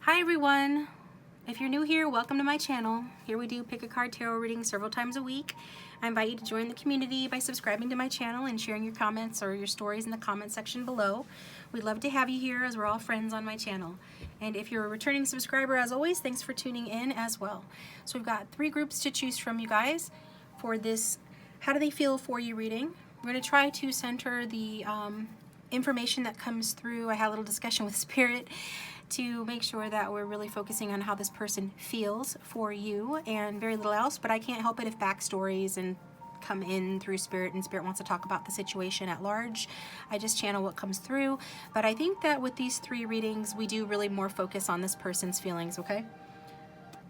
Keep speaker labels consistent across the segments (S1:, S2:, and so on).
S1: Hi everyone! If you're new here, welcome to my channel. Here we do pick a card tarot reading several times a week. I invite you to join the community by subscribing to my channel and sharing your comments or your stories in the comment section below. We'd love to have you here as we're all friends on my channel. And if you're a returning subscriber, as always, thanks for tuning in as well. So we've got 3 groups to choose from, you guys, for this How Do They Feel For You reading. We're going to try to center the information that comes through. I had a little discussion with Spirit to make sure that we're really focusing on how this person feels for you and very little else, but I can't help it if backstories and come in through Spirit and Spirit wants to talk about the situation at large. I just channel what comes through, but I think that with these 3 readings we do really more focus on this person's feelings, okay?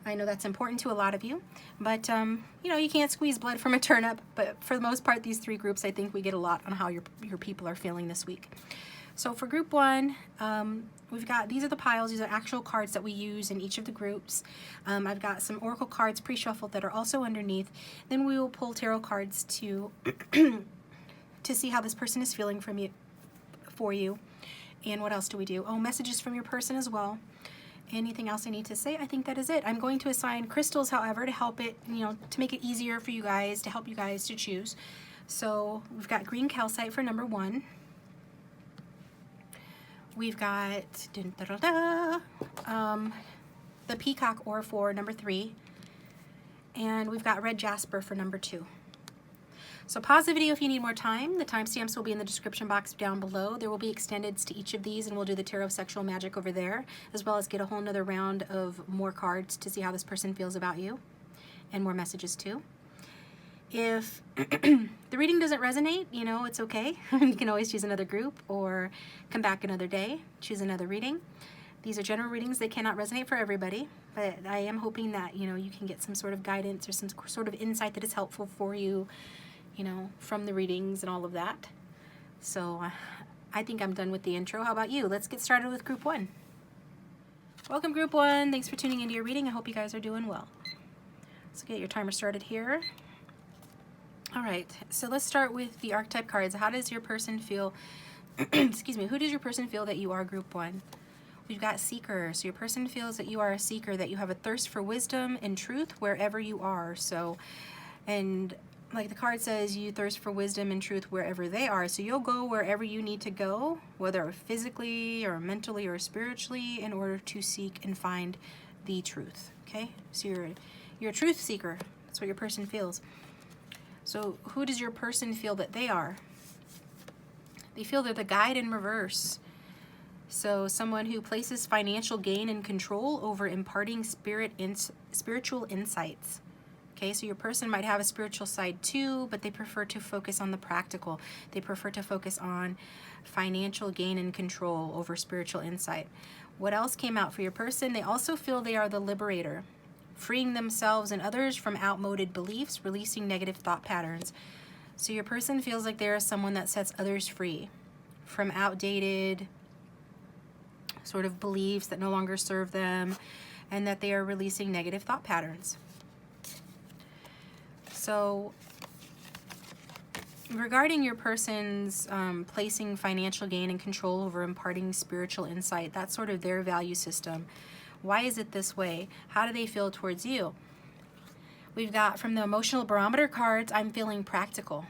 S1: I know that's important to a lot of you, but you know, you can't squeeze blood from a turnip, but for the most part, these 3 groups, I think we get a lot on how your people are feeling this week. So for group 1, we've got, these are the piles, these are actual cards that we use in each of the groups. I've got some oracle cards pre-shuffled that are also underneath. Then we will pull tarot cards to to see how this person is feeling for you. And what else do we do? Oh, messages from your person as well. Anything else I need to say? I think that is it. I'm going to assign crystals, however, to help it, you know, to make it easier for you guys, to help you guys to choose. So we've got green calcite for number 1. We've got the peacock ore for number 3. And we've got red jasper for number 2. So pause the video if you need more time. The timestamps will be in the description box down below. There will be extendeds to each of these, and we'll do the Tarot of Sexual Magic over there, as well as get a whole nother round of more cards to see how this person feels about you, and more messages too. If the reading doesn't resonate, you know, it's okay. You can always choose another group or come back another day, choose another reading. These are general readings. They cannot resonate for everybody, but I am hoping that, you know, you can get some sort of guidance or some sort of insight that is helpful for you, you know, from the readings and all of that. So I think I'm done with the intro. How about you? Let's get started with group 1. Welcome group 1. Thanks for tuning into your reading. I hope you guys are doing well. Let's get your timer started here. All right, so let's start with the archetype cards. How does your person feel? Excuse me, who does your person feel that you are, group 1? We've got seeker. So your person feels that you are a seeker, that you have a thirst for wisdom and truth wherever you are. So, and like the card says, you thirst for wisdom and truth wherever they are. So you'll go wherever you need to go, whether physically or mentally or spiritually, in order to seek and find the truth, okay? So you're a truth seeker. That's what your person feels. So who does your person feel that they are? They feel they're the guide in reverse. So someone who places financial gain and control over imparting spiritual insights. Okay, so your person might have a spiritual side too, but they prefer to focus on the practical. They prefer to focus on financial gain and control over spiritual insight. What else came out for your person? They also feel they are the liberator, freeing themselves and others from outmoded beliefs, releasing negative thought patterns. So your person feels like they're someone that sets others free from outdated sort of beliefs that no longer serve them, and that they are releasing negative thought patterns. So regarding your person's placing financial gain and control over imparting spiritual insight, that's sort of their value system. Why is it this way? How do they feel towards you? We've got from the emotional barometer cards, I'm feeling practical.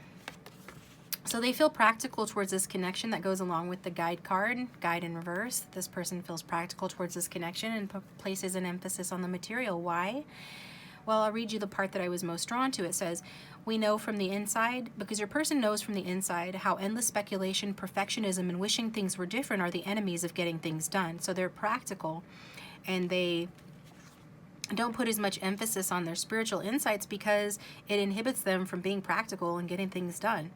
S1: So they feel practical towards this connection that goes along with the guide card, guide in reverse. This person feels practical towards this connection and places an emphasis on the material. Why? Well, I'll read you the part that I was most drawn to. It says, we know from the inside, because your person knows from the inside how endless speculation, perfectionism, and wishing things were different are the enemies of getting things done. So they're practical, and they don't put as much emphasis on their spiritual insights because it inhibits them from being practical and getting things done.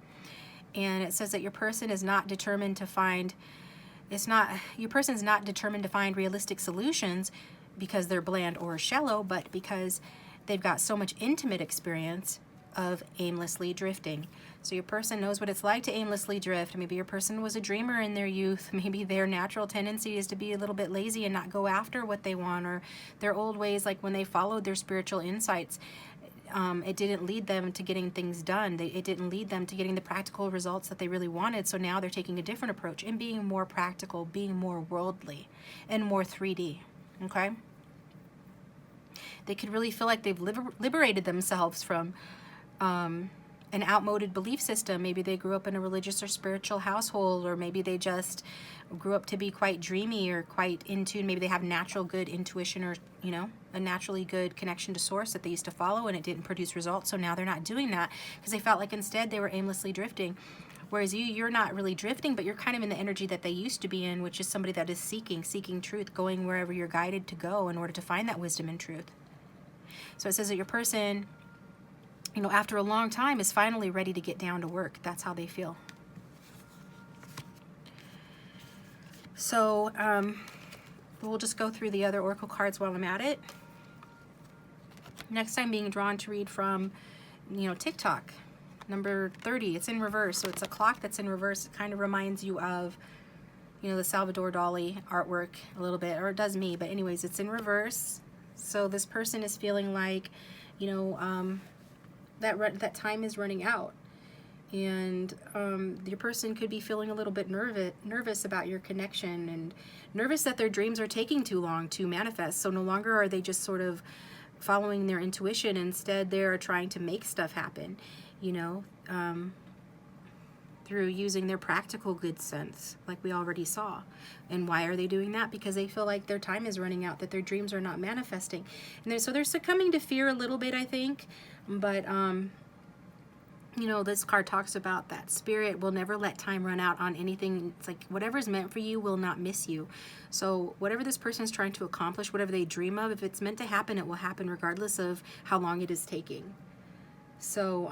S1: And it says that your person is not determined to find, your person's not determined to find realistic solutions because they're bland or shallow, but because they've got so much intimate experience of aimlessly drifting. So your person knows what it's like to aimlessly drift. Maybe your person was a dreamer in their youth. Maybe their natural tendency is to be a little bit lazy and not go after what they want, or their old ways, like when they followed their spiritual insights, it didn't lead them to getting things done. It didn't lead them to getting the practical results that they really wanted. So now they're taking a different approach and being more practical, being more worldly and more 3D. okay? They could really feel like they've liberated themselves from an outmoded belief system. Maybe they grew up in a religious or spiritual household, or maybe they just grew up to be quite dreamy or quite in tune. Maybe they have natural good intuition, or, you know, a naturally good connection to source that they used to follow and it didn't produce results. So now they're not doing that because they felt like instead they were aimlessly drifting. Whereas you're not really drifting, but you're kind of in the energy that they used to be in, which is somebody that is seeking truth, going wherever you're guided to go in order to find that wisdom and truth. So it says that your person, you know, after a long time is finally ready to get down to work. That's how they feel. So we'll just go through the other oracle cards while I'm at it. Next, I'm being drawn to read from, you know, TikTok, number 30. It's in reverse, so it's a clock that's in reverse. It kind of reminds you of, you know, the Salvador Dali artwork a little bit, or it does me, but anyways, it's in reverse. So this person is feeling like, you know, that time is running out, and your person could be feeling a little bit nervous about your connection, and nervous that their dreams are taking too long to manifest. So no longer are they just sort of following their intuition. Instead, they're trying to make stuff happen, you know, through using their practical good sense, like we already saw. And why are they doing that? Because they feel like their time is running out, that their dreams are not manifesting. And so they're succumbing to fear a little bit, I think. But, you know, this card talks about that spirit will never let time run out on anything. It's like whatever's meant for you will not miss you. So whatever this person is trying to accomplish, whatever they dream of, if it's meant to happen, it will happen regardless of how long it is taking. So,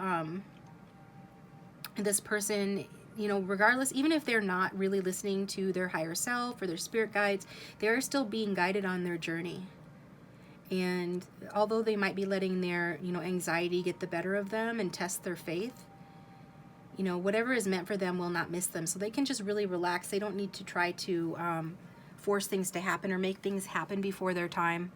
S1: this person, you know, regardless, even if they're not really listening to their higher self or their spirit guides, they're still being guided on their journey. And although they might be letting their, you know, anxiety get the better of them and test their faith, you know, whatever is meant for them will not miss them. So they can just really relax. They don't need to try to force things to happen or make things happen before their time.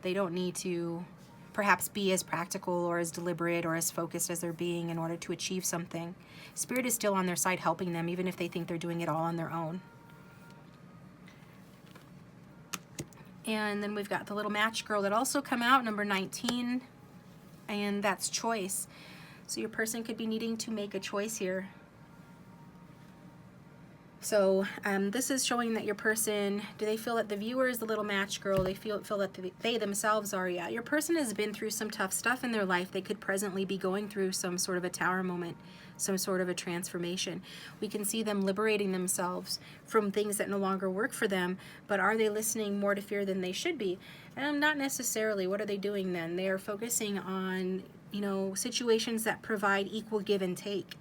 S1: They don't need to perhaps be as practical or as deliberate or as focused as they're being in order to achieve something. Spirit is still on their side helping them, even if they think they're doing it all on their own. And then we've got the little match girl that also come out, number 19, and that's choice. So your person could be needing to make a choice here. So this is showing that your person, do they feel that the viewer is the little match girl? They feel that they themselves are, yeah. Your person has been through some tough stuff in their life. They could presently be going through some sort of a tower moment, some sort of a transformation. We can see them liberating themselves from things that no longer work for them, but are they listening more to fear than they should be? Not necessarily. What are they doing then? They are focusing on, you know, situations that provide equal give and take.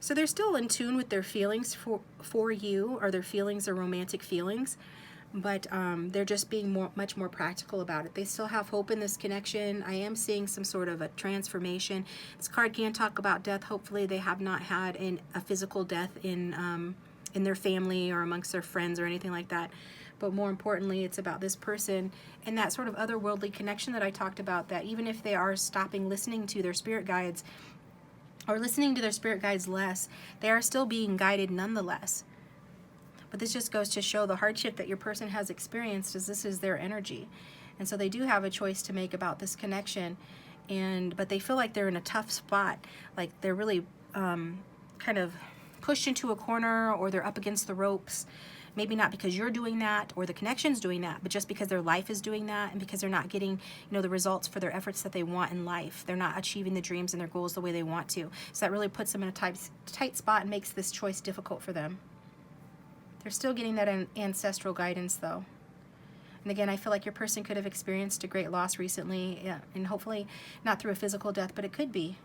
S1: So they're still in tune with their feelings for you, or their feelings or romantic feelings, but they're just being much more practical about it. They still have hope in this connection. I am seeing some sort of a transformation. This card can talk about death. Hopefully they have not had a physical death in their family or amongst their friends or anything like that. But more importantly, it's about this person and that sort of otherworldly connection that I talked about, that even if they are stopping listening to their spirit guides, or listening to their spirit guides less, they are still being guided nonetheless. But this just goes to show the hardship that your person has experienced, as this is their energy. And so they do have a choice to make about this connection, but they feel like they're in a tough spot, like they're really kind of pushed into a corner, or they're up against the ropes. Maybe not because you're doing that or the connection's doing that, but just because their life is doing that, and because they're not getting, you know, the results for their efforts that they want in life. They're not achieving the dreams and their goals the way they want to. So that really puts them in a tight spot and makes this choice difficult for them. They're still getting that ancestral guidance though. And again, I feel like your person could have experienced a great loss recently, yeah, and hopefully not through a physical death, but it could be.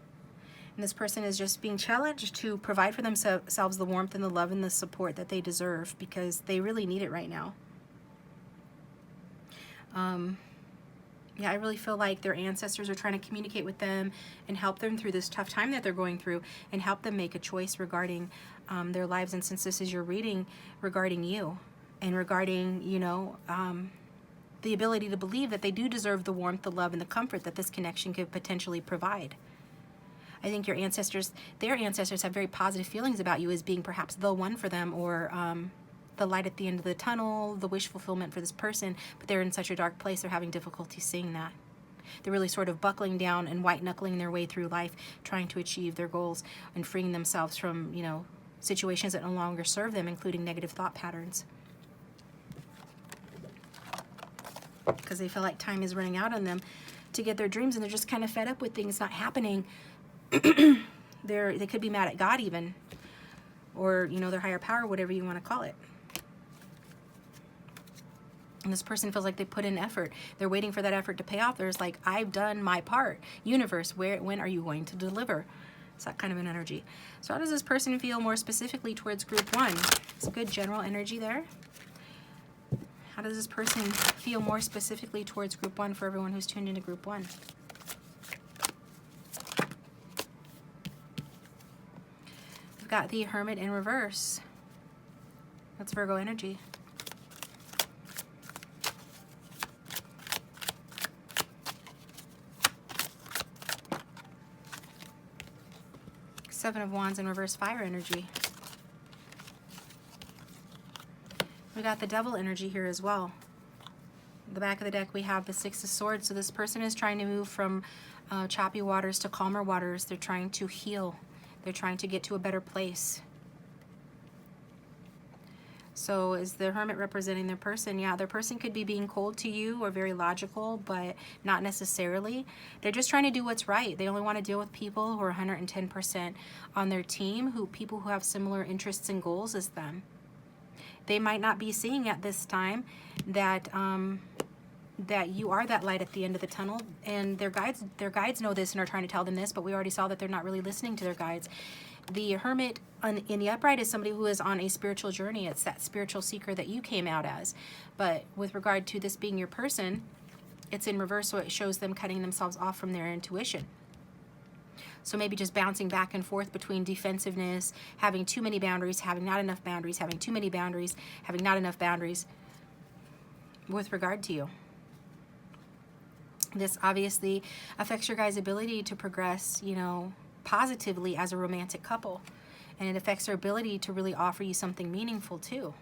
S1: And this person is just being challenged to provide for themselves the warmth and the love and the support that they deserve, because they really need it right now. Yeah, I really feel like their ancestors are trying to communicate with them and help them through this tough time that they're going through, and help them make a choice regarding their lives. And since this is your reading, regarding you, and regarding, you know, the ability to believe that they do deserve the warmth, the love, and the comfort that this connection could potentially provide. I think your ancestors, their ancestors, have very positive feelings about you as being perhaps the one for them, or the light at the end of the tunnel, the wish fulfillment for this person, but they're in such a dark place, they're having difficulty seeing that. They're really sort of buckling down and white knuckling their way through life, trying to achieve their goals and freeing themselves from, you know, situations that no longer serve them, including negative thought patterns. Because they feel like time is running out on them to get their dreams, and they're just kind of fed up with things not happening. They could be mad at God even, or, you know, their higher power, whatever you want to call it. And this person feels like they put in effort. They're waiting for that effort to pay off. There's like, I've done my part. Universe, when are you going to deliver? It's that kind of an energy. So how does this person feel more specifically towards group 1? It's a good general energy there. How does this person feel more specifically towards group 1 for everyone who's tuned into group 1? We've got the Hermit in reverse. That's Virgo energy. Seven of Wands in reverse, fire energy. We got the Devil energy here as well. The back of the deck we have the Six of Swords. So this person is trying to move from choppy waters to calmer waters. They're trying to heal. They're trying to get to a better place. So is the Hermit representing their person? Yeah, their person could be being cold to you or very logical, but not necessarily. They're just trying to do what's right. They only want to deal with people who are 110% on their team, people who have similar interests and goals as them. They might not be seeing at this time that that you are that light at the end of the tunnel, and their guides know this and are trying to tell them this, but we already saw that they're not really listening to their guides. The Hermit in the upright is somebody who is on a spiritual journey. It's that spiritual seeker that you came out as. But with regard to this being your person, it's in reverse, so it shows them cutting themselves off from their intuition. So maybe just bouncing back and forth between defensiveness, having too many boundaries, having not enough boundaries, having too many boundaries, having not enough boundaries with regard to you. This obviously affects your guys' ability to progress, you know, positively as a romantic couple. And it affects their ability to really offer you something meaningful too.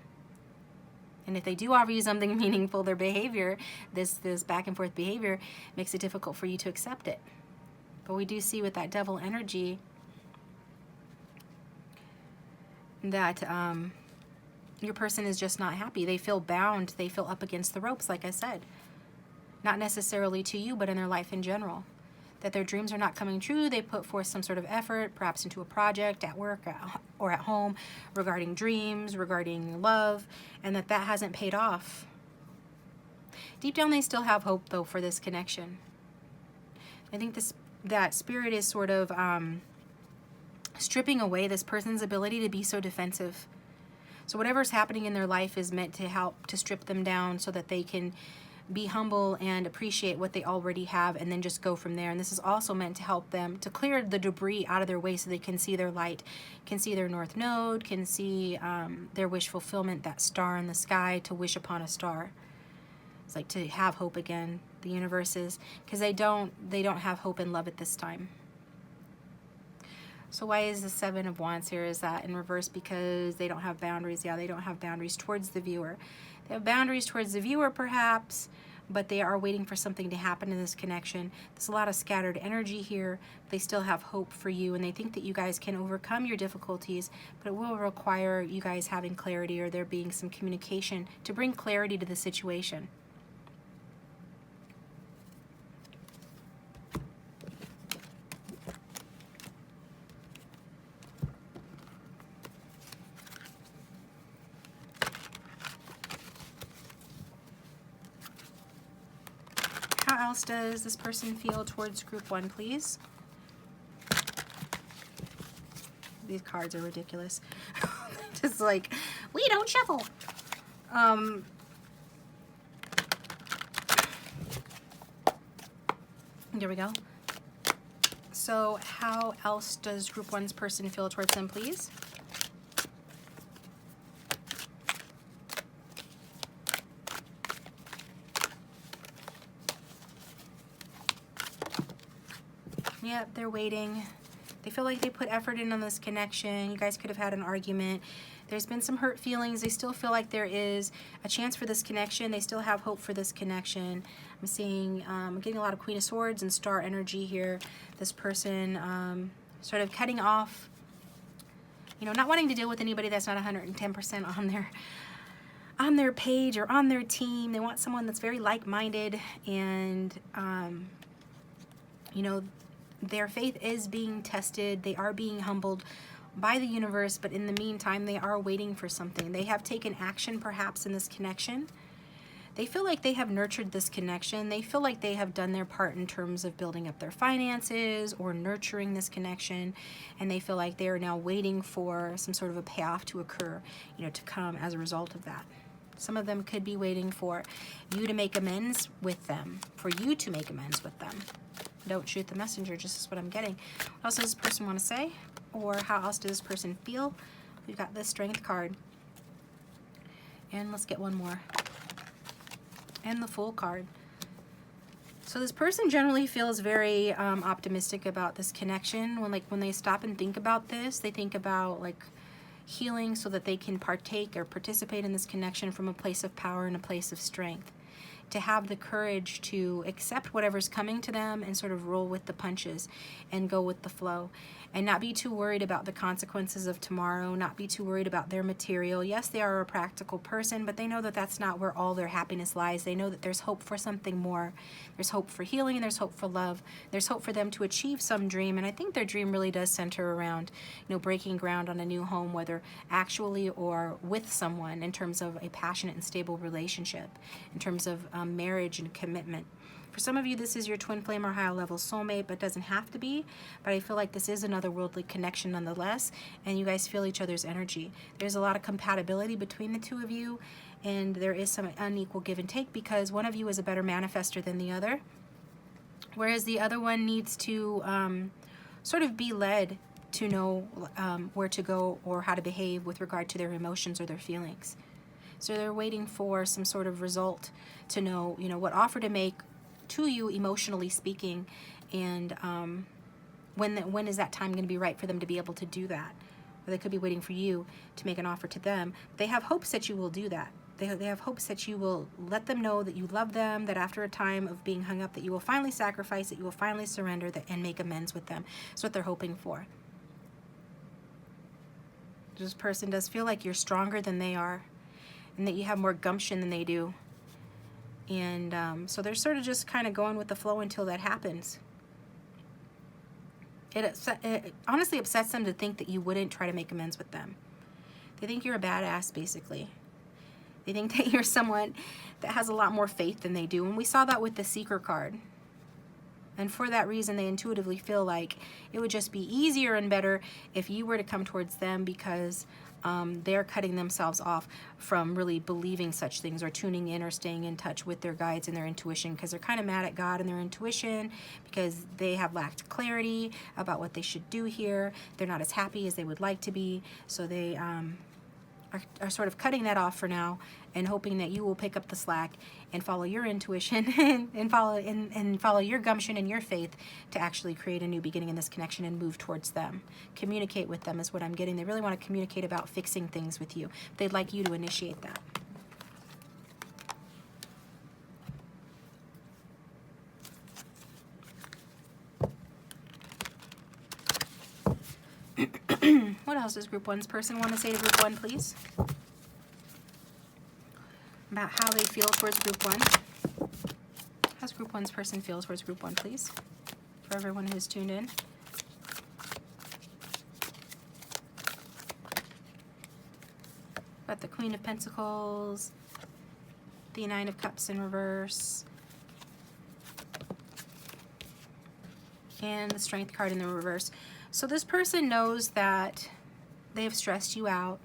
S1: And if they do offer you something meaningful, their behavior, this back and forth behavior, makes it difficult for you to accept it. But we do see with that Devil energy that your person is just not happy. They feel bound. They feel up against the ropes, like I said. Not necessarily to you, but in their life in general. That their dreams are not coming true. They put forth some sort of effort, perhaps into a project, at work, or at home, regarding dreams, regarding love, and that hasn't paid off. Deep down, they still have hope, though, for this connection. I think that spirit is sort of stripping away this person's ability to be so defensive. So whatever's happening in their life is meant to help to strip them down so that they can be humble and appreciate what they already have, and then just go from there. And this is also meant to help them to clear the debris out of their way so they can see their light, can see their north node, can see their wish fulfillment, that star in the sky, to wish upon a star. It's like to have hope again, the universe is, because they don't have hope and love at this time. So why is the Seven of Wands here? Is that in reverse because they don't have boundaries? Yeah, they don't have boundaries towards the viewer. They have boundaries towards the viewer, perhaps, but they are waiting for something to happen in this connection. There's a lot of scattered energy here. They still have hope for you, and they think that you guys can overcome your difficulties, but it will require you guys having clarity, or there being some communication to bring clarity to the situation. How else does this person feel towards group 1, please? These cards are ridiculous. Just like, we don't shuffle. There we go. So how else does group 1's person feel towards them, please? Yep, they're waiting. They feel like they put effort in on this connection. You guys could have had an argument. There's been some hurt feelings. They still feel like there is a chance for this connection. They still have hope for this connection. I'm seeing, I'm getting a lot of Queen of Swords and Star energy here. This person sort of cutting off, you know, not wanting to deal with anybody that's not 110% on their page or on their team. They want someone that's very like-minded, and you know, their faith is being tested. They are being humbled by the universe, but in the meantime, they are waiting for something. They have taken action perhaps in this connection. They feel like they have nurtured this connection. They feel like they have done their part in terms of building up their finances or nurturing this connection, and they feel like they are now waiting for some sort of a payoff to occur, you know, to come as a result of that. Some of them could be waiting for you to make amends with them, for you to make amends with them. Don't shoot the messenger, just is what I'm getting. What else does this person want to say? Or how else does this person feel? We've got the Strength card. And let's get one more. And the Fool card. So this person generally feels very optimistic about this connection. When they stop and think about this, they think about like healing so that they can partake or participate in this connection from a place of power and a place of strength. To have the courage to accept whatever's coming to them and sort of roll with the punches and go with the flow, and not be too worried about the consequences of tomorrow, not be too worried about their material. Yes, they are a practical person, but they know that that's not where all their happiness lies. They know that there's hope for something more. There's hope for healing, and there's hope for love. There's hope for them to achieve some dream, and I think their dream really does center around, you know, breaking ground on a new home, whether actually or with someone, in terms of a passionate and stable relationship, in terms of marriage and commitment. For some of you, this is your twin flame or higher level soulmate, but doesn't have to be. But I feel like this is another worldly connection nonetheless, and you guys feel each other's energy. There's a lot of compatibility between the two of you, and there is some unequal give and take because one of you is a better manifester than the other, whereas the other one needs to sort of be led to know where to go or how to behave with regard to their emotions or their feelings. So they're waiting for some sort of result to know, you know, what offer to make to you emotionally speaking, and when is that time going to be right for them to be able to do that. Or they could be waiting for you to make an offer to them. They have hopes that you will do that. They have hopes that you will let them know that you love them, that after a time of being hung up, that you will finally sacrifice, that you will finally surrender, and make amends with them. That's what they're hoping for. This person does feel like you're stronger than they are, and that you have more gumption than they do. And so they're sort of just kind of going with the flow until that happens. It honestly upsets them to think that you wouldn't try to make amends with them. They think you're a badass, basically. They think that you're someone that has a lot more faith than they do. And we saw that with the Seeker card. And for that reason, they intuitively feel like it would just be easier and better if you were to come towards them, because they're cutting themselves off from really believing such things or tuning in or staying in touch with their guides and their intuition, because they're kind of mad at God and their intuition because they have lacked clarity about what they should do here. They're not as happy as they would like to be, so they are sort of cutting that off for now and hoping that you will pick up the slack and follow your intuition and follow your gumption and your faith to actually create a new beginning in this connection and move towards them. Communicate with them is what I'm getting. They really want to communicate about fixing things with you. They'd like you to initiate that. What else does Group 1's person want to say to Group 1, please? About how they feel towards Group 1. How's Group 1's person feel towards Group 1, please? For everyone who's tuned in. Got the Queen of Pentacles, the Nine of Cups in reverse, and the Strength card in the reverse. So this person knows that they have stressed you out.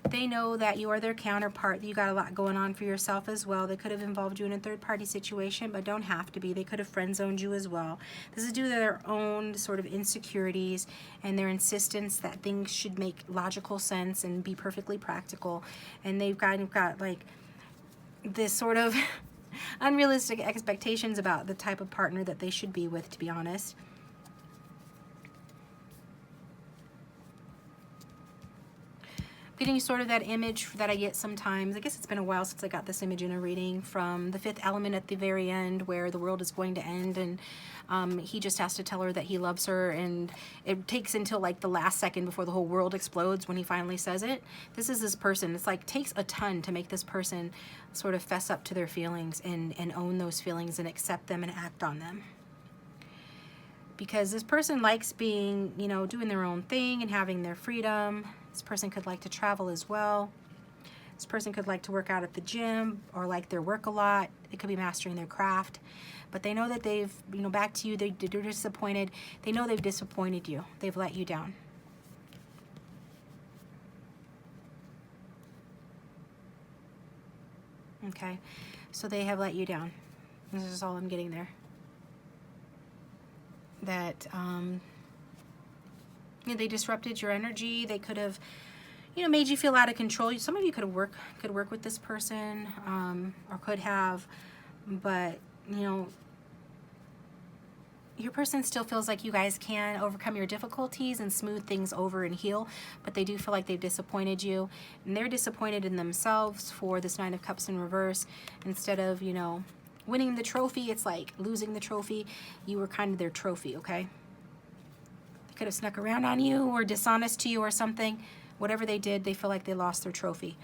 S1: They know that you are their counterpart, that you got a lot going on for yourself as well. They could have involved you in a third-party situation, but don't have to be. They could have friend-zoned you as well. This is due to their own sort of insecurities and their insistence that things should make logical sense and be perfectly practical. And they've kind of got like this sort of unrealistic expectations about the type of partner that they should be with, to be honest. getting sort of that image that I get sometimes. I guess it's been a while since I got this image in a reading, from the fifth element at the very end where the world is going to end, and he just has to tell her that he loves her, and it takes until like the last second before the whole world explodes when he finally says it. This is this person. It's like takes a ton to make this person sort of fess up to their feelings and own those feelings and accept them and act on them. Because this person likes being, you know, doing their own thing and having their freedom. This person could like to travel as well. This person could like to work out at the gym or like their work a lot. It could be mastering their craft. But they know that they've, you know, back to you, they're disappointed. They know they've disappointed you. They've let you down. Okay, so they have let you down. This is all I'm getting there. That you know, they disrupted your energy. They could have, you know, made you feel out of control. Some of you could work with this person, or could have, but you know, your person still feels like you guys can overcome your difficulties and smooth things over and heal, but they do feel like they've disappointed you, and they're disappointed in themselves for this Nine of Cups in reverse. Instead of, you know, winning the trophy, it's like losing the trophy. You were kind of their trophy, okay? They could have snuck around on you or dishonest to you or something. Whatever they did, they feel like they lost their trophy.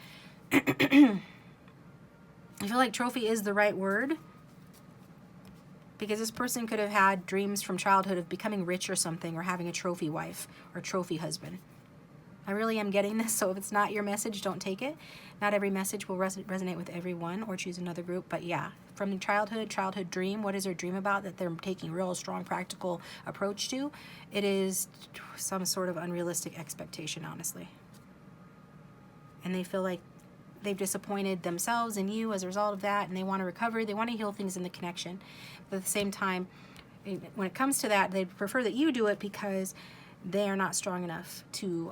S1: I feel like trophy is the right word, because this person could have had dreams from childhood of becoming rich or something, or having a trophy wife or trophy husband. I really am getting this, so if it's not your message, don't take it. Not every message will resonate with everyone, or choose another group, but yeah, from the childhood dream, what is their dream about that they're taking real strong practical approach to? It is some sort of unrealistic expectation, honestly. And they feel like they've disappointed themselves and you as a result of that, and they want to recover, they want to heal things in the connection. But at the same time, when it comes to that, they prefer that you do it because they are not strong enough to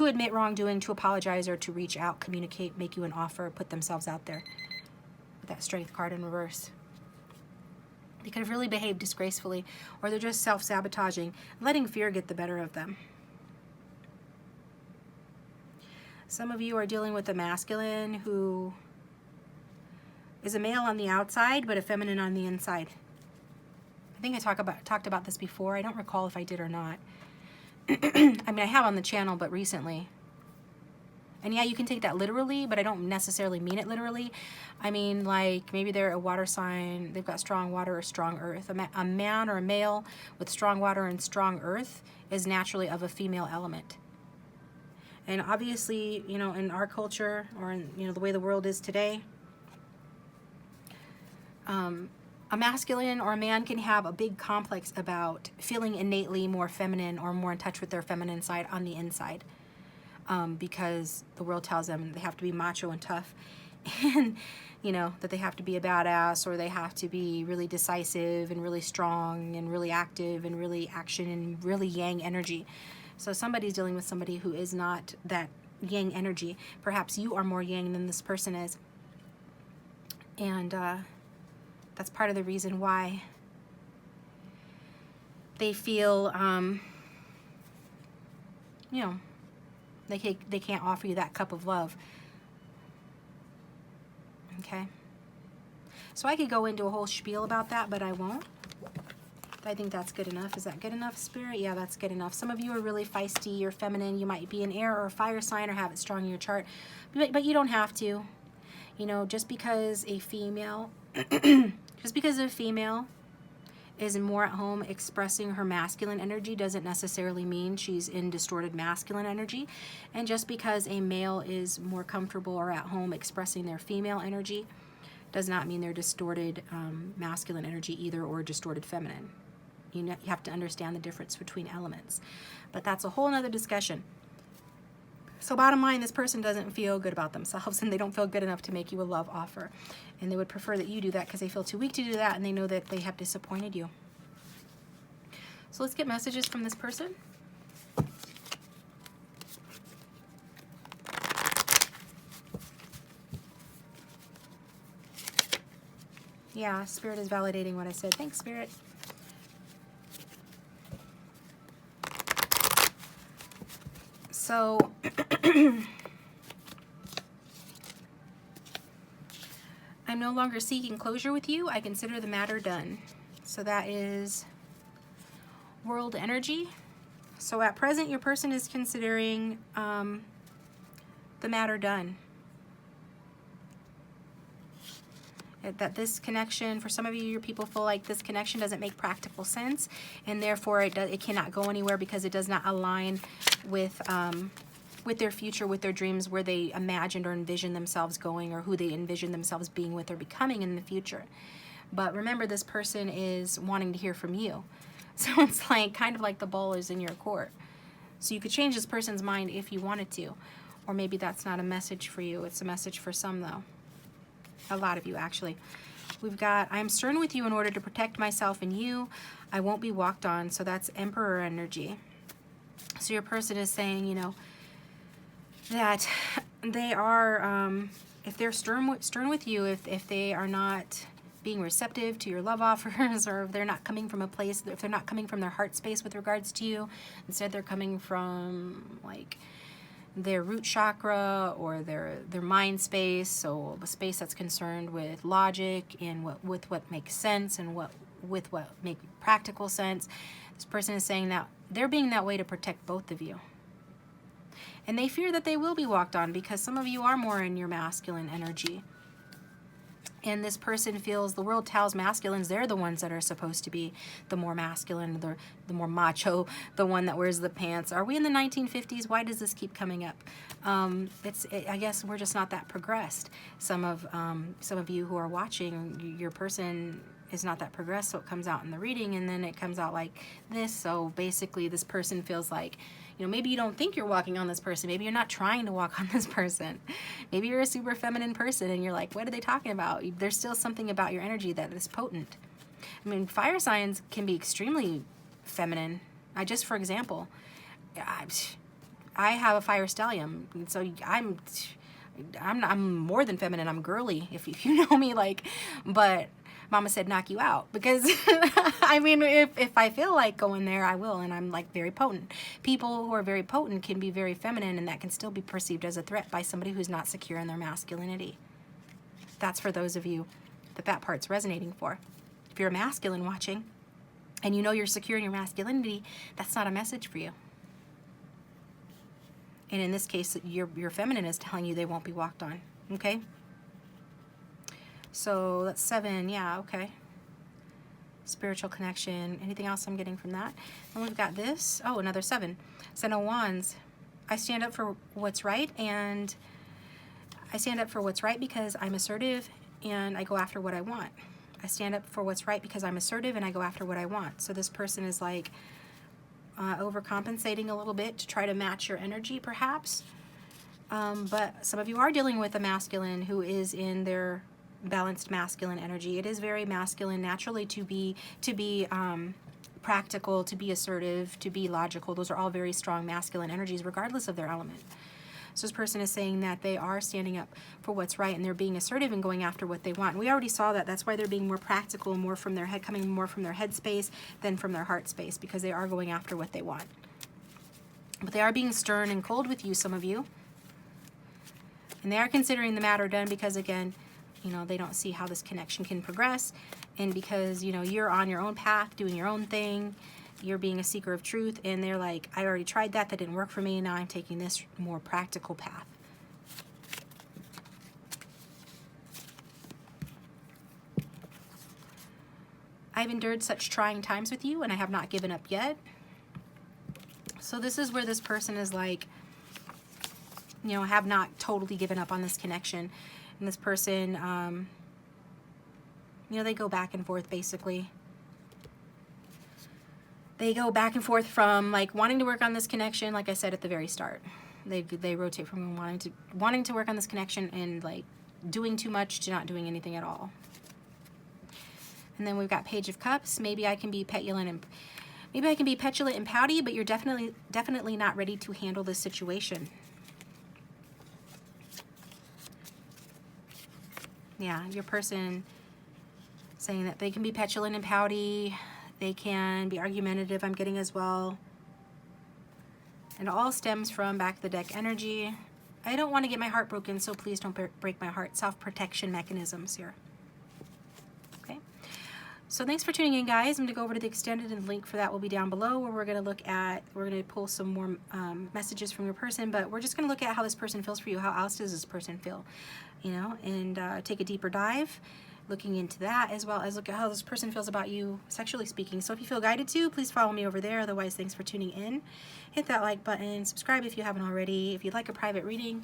S1: admit wrongdoing, to apologize, or to reach out, communicate, make you an offer, put themselves out there. With that Strength card in reverse. They could have really behaved disgracefully, or they're just self-sabotaging, letting fear get the better of them. Some of you are dealing with a masculine who is a male on the outside, but a feminine on the inside. I think I talked about this before. I don't recall if I did or not. I mean, I have on the channel, but recently. And yeah, you can take that literally, but I don't necessarily mean it literally. I mean, like, maybe they're a water sign, they've got strong water or strong earth. A man or a male with strong water and strong earth is naturally of a female element. And obviously, you know, in our culture, or in, you know, the way the world is today, a masculine or a man can have a big complex about feeling innately more feminine or more in touch with their feminine side on the inside, because the world tells them they have to be macho and tough, and you know, that they have to be a badass, or they have to be really decisive and really strong and really active and really action and really yang energy. So somebody's dealing with somebody who is not that yang energy. Perhaps you are more yang than this person is. And that's part of the reason why they feel, you know, they can't offer you that cup of love. Okay? So I could go into a whole spiel about that, but I won't. I think that's good enough. Is that good enough, Spirit? Yeah, that's good enough. Some of you are really feisty, you're feminine, you might be an air or a fire sign or have it strong in your chart, but you don't have to. You know, just because a female, is more at home expressing her masculine energy doesn't necessarily mean she's in distorted masculine energy. And just because a male is more comfortable or at home expressing their female energy does not mean they're distorted masculine energy either, or distorted feminine. You have to understand the difference between elements. But that's a whole nother discussion. So bottom line, this person doesn't feel good about themselves, and they don't feel good enough to make you a love offer. And they would prefer that you do that because they feel too weak to do that, and they know that they have disappointed you. So let's get messages from this person. Yeah, Spirit is validating what I said. Thanks, Spirit. So I'm no longer seeking closure with you. I consider the matter done. So that is world energy. So at present, your person is considering the matter done. That this connection, for some of you, your people feel like this connection doesn't make practical sense, and therefore it cannot go anywhere because it does not align with their future, with their dreams, where they imagined or envisioned themselves going, or who they envisioned themselves being with or becoming in the future. But remember, this person is wanting to hear from you. So it's like kind of like the ball is in your court. So you could change this person's mind if you wanted to. Or maybe that's not a message for you. It's a message for some, though. A lot of you, actually. We've got, I am stern with you in order to protect myself and you. I won't be walked on. So that's Emperor energy. So your person is saying, you know, that they are, if they're stern with you, if they are not being receptive to your love offers, or if they're not coming from a place, if they're not coming from their heart space with regards to you, instead they're coming from like their root chakra or their mind space, so a space that's concerned with logic and with what makes sense and with what makes practical sense. This person is saying that they're being that way to protect both of you. And they fear that they will be walked on because some of you are more in your masculine energy. And this person feels the world tells masculines they're the ones that are supposed to be the more masculine, the more macho, the one that wears the pants. Are we in the 1950s? Why does this keep coming up? I guess we're just not that progressed. Some of you who are watching, your person is not that progressed, so it comes out in the reading, and then it comes out like this. So basically, this person feels like, you know, maybe you don't think you're walking on this person. Maybe you're not trying to walk on this person. Maybe you're a super feminine person and you're like, what are they talking about? There's still something about your energy that is potent. I mean, fire signs can be extremely feminine. For example, I have a fire stellium, so I'm more than feminine. I'm girly, if you know me, like, but Mama said knock you out, because I mean, if I feel like going there, I will, and I'm like very potent. People who are very potent can be very feminine, and that can still be perceived as a threat by somebody who's not secure in their masculinity. That's for those of you that part's resonating for. If you're a masculine watching, and you know you're secure in your masculinity, that's not a message for you. And in this case, your feminine is telling you they won't be walked on, okay? So that's 7, yeah, okay. Spiritual connection. Anything else I'm getting from that? And we've got this. Oh, another 7. 7 of Wands. I stand up for what's right, and I stand up for what's right because I'm assertive and I go after what I want. I stand up for what's right because I'm assertive and I go after what I want. So this person is like overcompensating a little bit to try to match your energy, perhaps. But some of you are dealing with a masculine who is in their balanced masculine energy. It is very masculine naturally to be practical, to be assertive, to be logical. Those are all very strong masculine energies regardless of their element. So this person is saying that they are standing up for what's right and they're being assertive and going after what they want. And we already saw that. That's why they're being more practical, more from their head, coming more from their head space than from their heart space, because they are going after what they want. But they are being stern and cold with you, some of you. And they are considering the matter done because, again, you know, they don't see how this connection can progress. And because, you know, you're on your own path, doing your own thing, you're being a seeker of truth, and they're like, I already tried that didn't work for me, now I'm taking this more practical path. I've endured such trying times with you, and I have not given up yet. So this is where this person is like, you know, have not totally given up on this connection. And this person, you know, they go back and forth, basically. They go back and forth from like wanting to work on this connection, like I said at the very start. They rotate from wanting to work on this connection and like doing too much to not doing anything at all. And then we've got Page of Cups. Maybe I can be petulant and pouty, but you're definitely not ready to handle this situation. Yeah, your person saying that they can be petulant and pouty. They can be argumentative, I'm getting as well. And it all stems from back of the deck energy. I don't want to get my heart broken, so please don't break my heart. Self-protection mechanisms here. Okay. So thanks for tuning in, guys. I'm going to go over to the extended, and the link for that will be down below, where we're going to look at, we're going to pull some more messages from your person, but we're just going to look at how this person feels for you. How else does this person feel? You know, and take a deeper dive, looking into that, as well as look at how this person feels about you, sexually speaking. So if you feel guided to, please follow me over there. Otherwise, thanks for tuning in. Hit that like button, subscribe if you haven't already. If you'd like a private reading,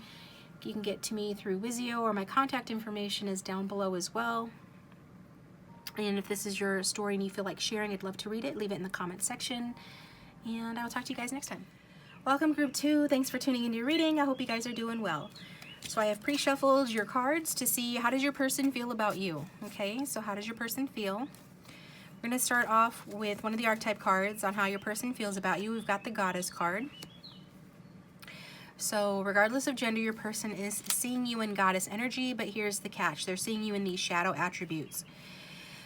S1: you can get to me through Wizio, or my contact information is down below as well. And if this is your story and you feel like sharing, I'd love to read it. Leave it in the comment section, and I will talk to you guys next time. Welcome, group 2. Thanks for tuning into your reading. I hope you guys are doing well. So I have pre-shuffled your cards to see how does your person feel about you. Okay, so how does your person feel? We're going to start off with one of the archetype cards on how your person feels about you. We've got the Goddess card. So regardless of gender, your person is seeing you in Goddess energy, but here's the catch. They're seeing you in these shadow attributes.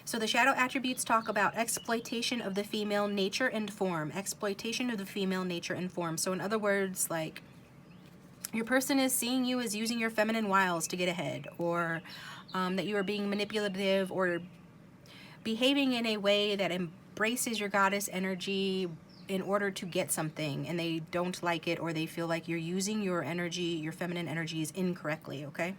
S1: So the shadow attributes talk about exploitation of the female nature and form. Exploitation of the female nature and form. So in other words, like, your person is seeing you as using your feminine wiles to get ahead, or that you are being manipulative or behaving in a way that embraces your goddess energy in order to get something, and they don't like it, or they feel like you're using your energy, your feminine energies, incorrectly, okay?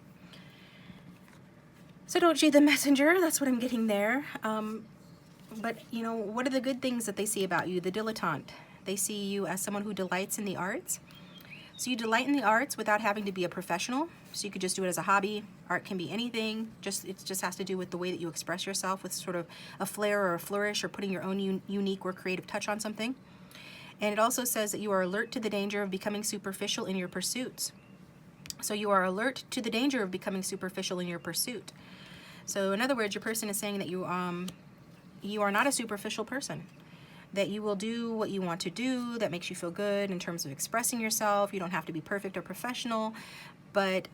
S1: So don't shoot the messenger, that's what I'm getting there. But, you know, what are the good things that they see about you? The dilettante. They see you as someone who delights in the arts. So you delight in the arts without having to be a professional. So you could just do it as a hobby. Art can be anything. It just has to do with the way that you express yourself, with sort of a flair or a flourish, or putting your own unique or creative touch on something. And it also says that you are alert to the danger of becoming superficial in your pursuits. So you are alert to the danger of becoming superficial in your pursuit. So in other words, your person is saying that you are not a superficial person. That you will do what you want to do, that makes you feel good in terms of expressing yourself. You don't have to be perfect or professional, but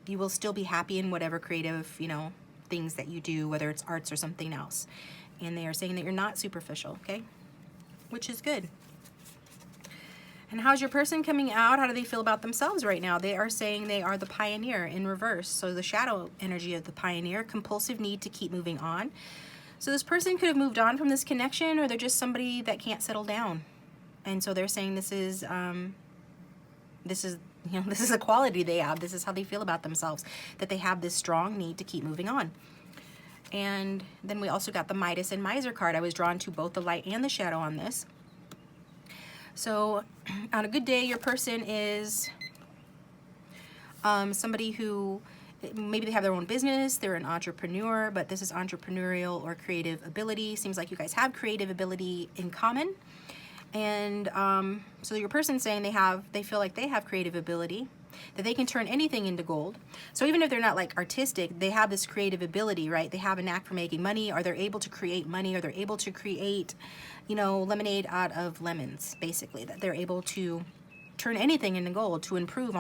S1: you will still be happy in whatever creative, you know, things that you do, whether it's arts or something else. And they are saying that you're not superficial, okay? Which is good. And how's your person coming out? How do they feel about themselves right now? They are saying they are the pioneer in reverse. So the shadow energy of the pioneer, compulsive need to keep moving on. So this person could have moved on from this connection, or they're just somebody that can't settle down. And so they're saying this is a quality they have. This is how they feel about themselves, that they have this strong need to keep moving on. And then we also got the Midas and Miser card. I was drawn to both the light and the shadow on this. So on a good day, your person is somebody who, maybe they have their own business, they're an entrepreneur, but this is entrepreneurial or creative ability. Seems like you guys have creative ability in common. And so your person's saying they feel like they have creative ability, that they can turn anything into gold. So even if they're not like artistic, they have this creative ability, right? They have a knack for making money, or they're able to create money, or they're able to create, you know, lemonade out of lemons, basically. That they're able to turn anything into gold, to improve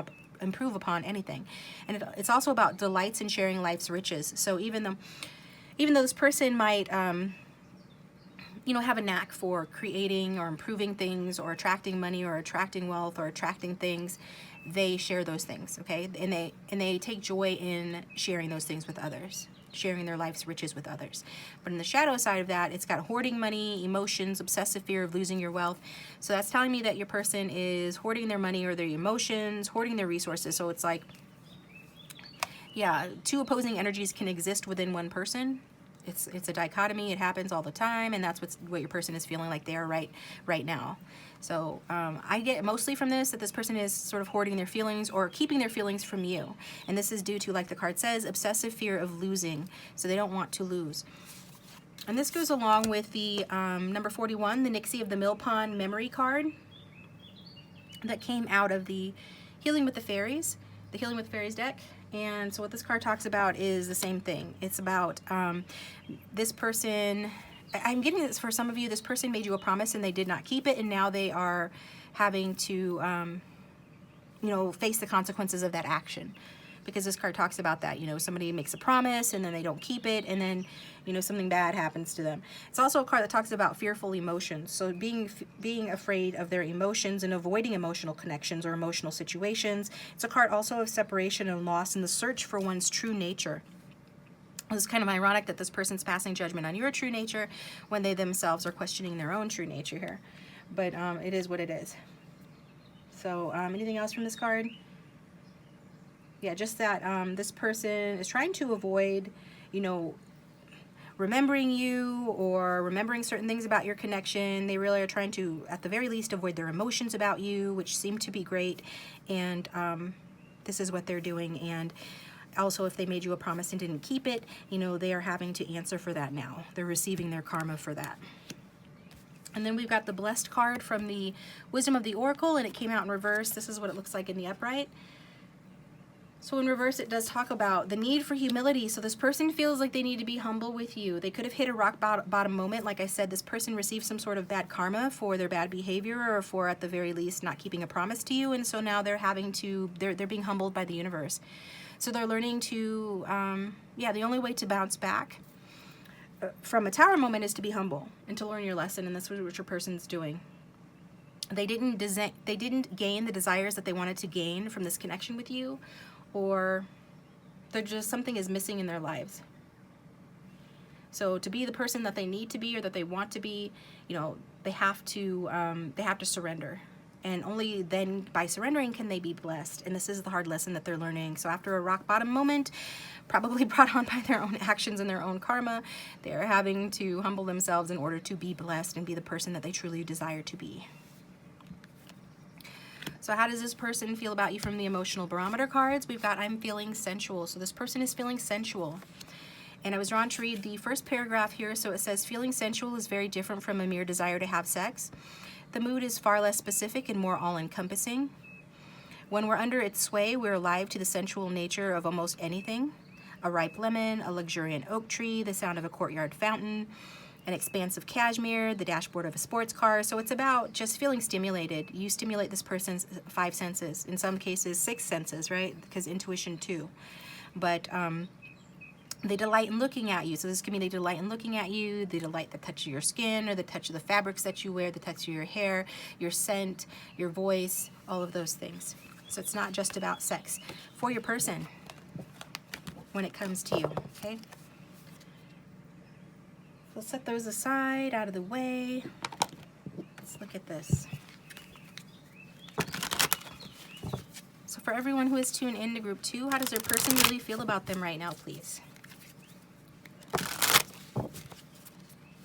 S1: upon anything. And it's also about delights in sharing life's riches. So even though this person might you know, have a knack for creating or improving things, or attracting money, or attracting wealth, or attracting things, they share those things, okay? And they take joy in sharing those things with others, sharing their life's riches with others. But in the shadow side of that, it's got hoarding money, emotions, obsessive fear of losing your wealth. So that's telling me that your person is hoarding their money or their emotions, hoarding their resources. So it's like, yeah, two opposing energies can exist within one person. It's a dichotomy. It happens all the time, and that's what your person is feeling like they are right now. So I get mostly from this that this person is sort of hoarding their feelings, or keeping their feelings from you. And this is due to, like the card says, obsessive fear of losing. So they don't want to lose. And this goes along with the number 41, the Nixie of the Mill Pond memory card that came out of the Healing with the Fairies deck. And so what this card talks about is the same thing. It's about this person, I'm getting this for some of you, this person made you a promise and they did not keep it, and now they are having to, you know, face the consequences of that action. because this card talks about that. You know, somebody makes a promise and then they don't keep it, and then, you know, something bad happens to them. It's also a card that talks about fearful emotions. So being afraid of their emotions and avoiding emotional connections or emotional situations. It's a card also of separation and loss and the search for one's true nature. It's kind of ironic that this person's passing judgment on your true nature when they themselves are questioning their own true nature here. But it is what it is. So anything else from this card? Yeah, just that this person is trying to avoid, you know, remembering you or remembering certain things about your connection. They really are trying to, at the very least, avoid their emotions about you, which seem to be great. And this is what they're doing. And also, if they made you a promise and didn't keep it, you know, they are having to answer for that now. They're receiving their karma for that. And then we've got the Blessed card from the Wisdom of the Oracle, and it came out in reverse. This is what it looks like in the upright. So in reverse, it does talk about the need for humility. So this person feels like they need to be humble with you. They could have hit a rock bottom moment. Like I said, this person received some sort of bad karma for their bad behavior, or for, at the very least, not keeping a promise to you. And so now they're having to, they're being humbled by the universe. So they're learning to, yeah, the only way to bounce back from a tower moment is to be humble and to learn your lesson. And that's what your person's doing. They didn't gain the desires that they wanted to gain from this connection with you, or they're just, something is missing in their lives. So to be the person that they need to be or that they want to be, you know, they have to surrender. And only then, by surrendering, can they be blessed. And this is the hard lesson that they're learning. So after a rock bottom moment, probably brought on by their own actions and their own karma, they're having to humble themselves in order to be blessed and be the person that they truly desire to be. So how does this person feel about you from the emotional barometer cards? We've got, I'm feeling sensual. So this person is feeling sensual. And I was drawn to read the first paragraph here. So it says, feeling sensual is very different from a mere desire to have sex. The mood is far less specific and more all-encompassing. When we're under its sway, we're alive to the sensual nature of almost anything. A ripe lemon, a luxuriant oak tree, the sound of a courtyard fountain, an expanse of cashmere, the dashboard of a sports car. So it's about just feeling stimulated. You stimulate this person's 5 senses, in some cases 6 senses, right? Because intuition too. But they delight in looking at you. So this can mean they delight in looking at you, they delight the touch of your skin, or the touch of the fabrics that you wear, the touch of your hair, your scent, your voice, all of those things. So it's not just about sex for your person when it comes to you, okay? Let's set those aside, out of the way. Let's look at this. So for everyone who is tuned in to group 2, how does their person really feel about them right now, please?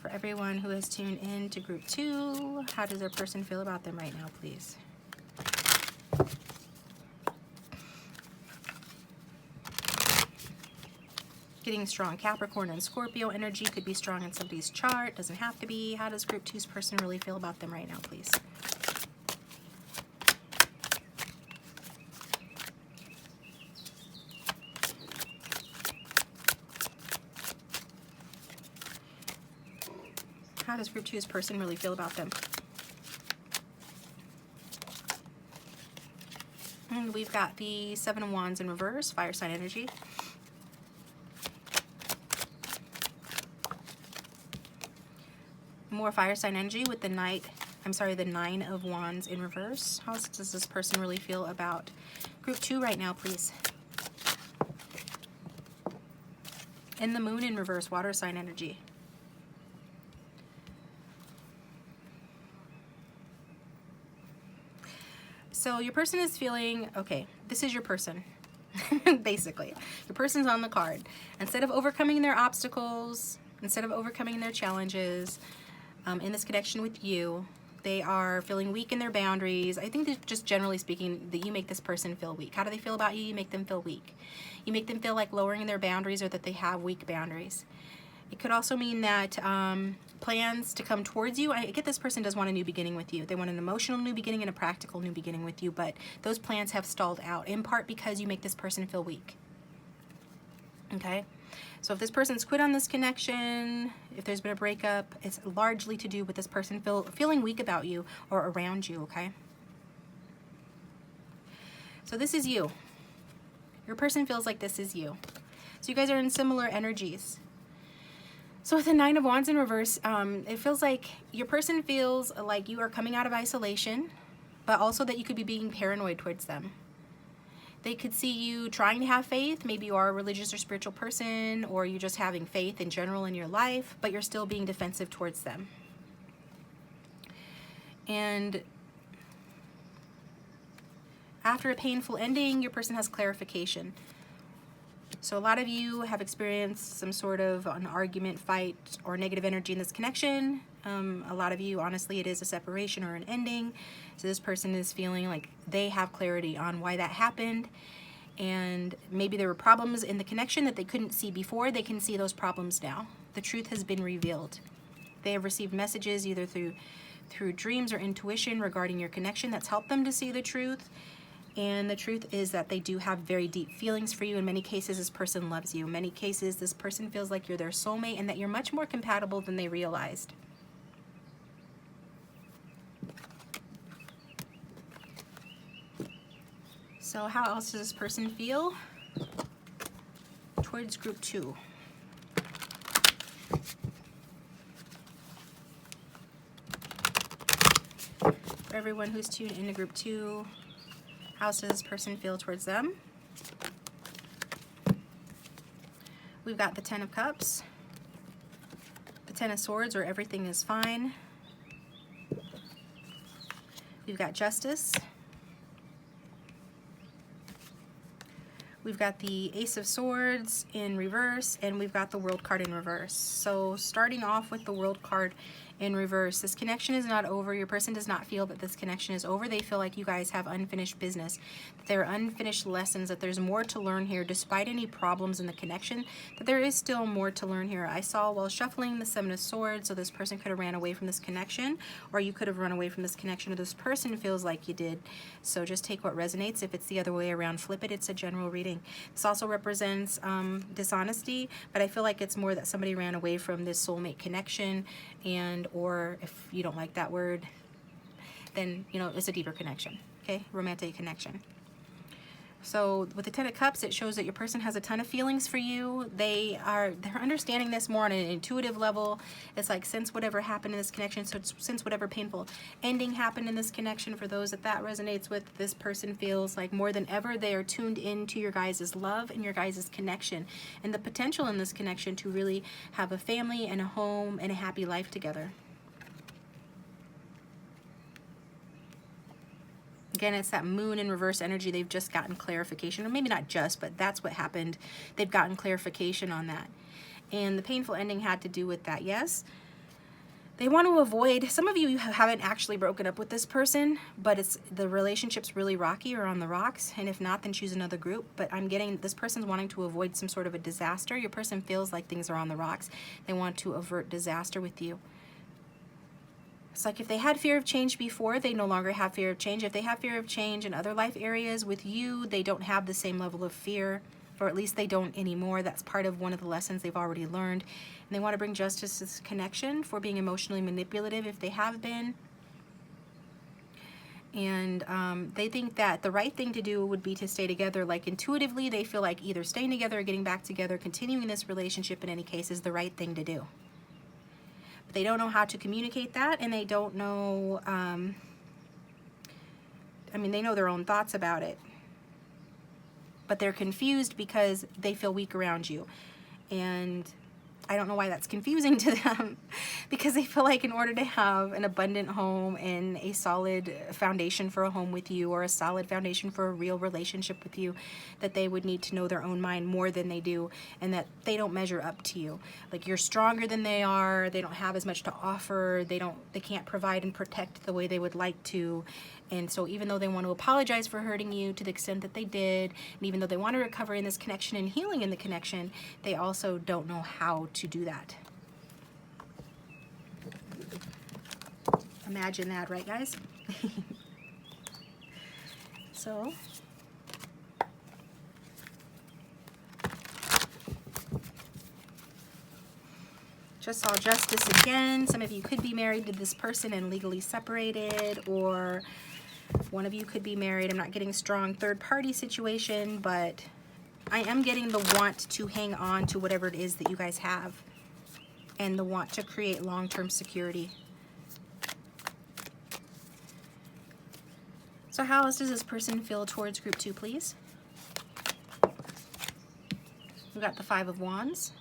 S1: For everyone who is tuned in to group 2, how does their person feel about them right now, please? Getting strong Capricorn and Scorpio energy, could be strong in somebody's chart, doesn't have to be. How does group 2's person really feel about them right now, please? How does group 2's person really feel about them? And we've got the 7 of Wands in reverse, fire sign energy. More fire sign energy with the the 9 of Wands in reverse. How does this person really feel about group 2 right now, please? And the Moon in reverse, water sign energy. So your person is feeling, okay, this is your person, basically. Your person's on the card. Instead of overcoming their obstacles, instead of overcoming their challenges in this connection with you, they are feeling weak in their boundaries. I think that just generally speaking, that you make this person feel weak. How do they feel about you? You make them feel weak. You make them feel like lowering their boundaries, or that they have weak boundaries. It could also mean that plans to come towards you. I get this person does want a new beginning with you. They want an emotional new beginning and a practical new beginning with you, but those plans have stalled out, in part because you make this person feel weak. Okay? So if this person's quit on this connection, if there's been a breakup, it's largely to do with this person feeling weak about you or around you, okay? So this is you. Your person feels like this is you. So you guys are in similar energies. So with the Nine of Wands in reverse, it feels like your person feels like you are coming out of isolation, but also that you could be being paranoid towards them. They could see you trying to have faith. Maybe you are a religious or spiritual person, or you're just having faith in general in your life, but you're still being defensive towards them. And after a painful ending, your person has clarification. So a lot of you have experienced some sort of an argument, fight, or negative energy in this connection. A lot of you, honestly, it is a separation or an ending. So this person is feeling like they have clarity on why that happened. And maybe there were problems in the connection that they couldn't see before. They can see those problems now. The truth has been revealed. They have received messages either through dreams or intuition regarding your connection that's helped them to see the truth. And the truth is that they do have very deep feelings for you. In many cases, this person loves you. In many cases, this person feels like you're their soulmate and that you're much more compatible than they realized. So how else does this person feel towards group 2? For everyone who's tuned into group 2, how does this person feel towards them? We've got the Ten of Cups, the Ten of Swords, or everything is fine. We've got Justice. We've got the Ace of Swords in reverse, and we've got the World card in reverse. So starting off with the World card in reverse, this connection is not over. Your person does not feel that this connection is over. They feel like you guys have unfinished business, that there are unfinished lessons, that there's more to learn here despite any problems in the connection, that there is still more to learn here. I saw while shuffling the Seven of Swords, so this person could have ran away from this connection, or you could have run away from this connection, or this person feels like you did. So just take what resonates. If it's the other way around, flip it. It's a general reading. This also represents dishonesty, but I feel like it's more that somebody ran away from this soulmate connection, and or if you don't like that word, then you know it's a deeper connection, okay? Romantic connection. So with the Ten of Cups, it shows that your person has a ton of feelings for you. They're understanding this more on an intuitive level. It's like since whatever happened in this connection, so since whatever painful ending happened in this connection, for those that resonates with, this person feels like more than ever they are tuned into your guys' love and your guys' connection and the potential in this connection to really have a family and a home and a happy life together. Again, it's that Moon in reverse energy. They've just gotten clarification, or maybe not just, but that's what happened. They've gotten clarification on that. And the painful ending had to do with that, yes. They want to avoid, some of you haven't actually broken up with this person, but it's the relationship's really rocky or on the rocks, and if not, then choose another group. But I'm getting, this person's wanting to avoid some sort of a disaster. Your person feels like things are on the rocks. They want to avert disaster with you. It's like if they had fear of change before, they no longer have fear of change. If they have fear of change in other life areas with you, they don't have the same level of fear, or at least they don't anymore. That's part of one of the lessons they've already learned. And they want to bring justice to this connection for being emotionally manipulative if they have been. And they think that the right thing to do would be to stay together. Like intuitively, they feel like either staying together or getting back together, continuing this relationship in any case is the right thing to do. They don't know how to communicate that, and they don't know, I mean, they know their own thoughts about it, but they're confused because they feel weak around you. And I don't know why that's confusing to them, because they feel like in order to have an abundant home and a solid foundation for a home with you, or a solid foundation for a real relationship with you, that they would need to know their own mind more than they do, and that they don't measure up to you. Like you're stronger than they are, they don't have as much to offer, they can't provide and protect the way they would like to. And so even though they want to apologize for hurting you to the extent that they did, and even though they want to recover in this connection and healing in the connection, they also don't know how to do that. Imagine that, right guys? So just saw justice again. Some of you could be married to this person and legally separated, or one of you could be married. I'm not getting a strong third party situation, but I am getting the want to hang on to whatever it is that you guys have, and the want to create long-term security. So how else does this person feel towards group 2, please? We've got the 5 of Wands.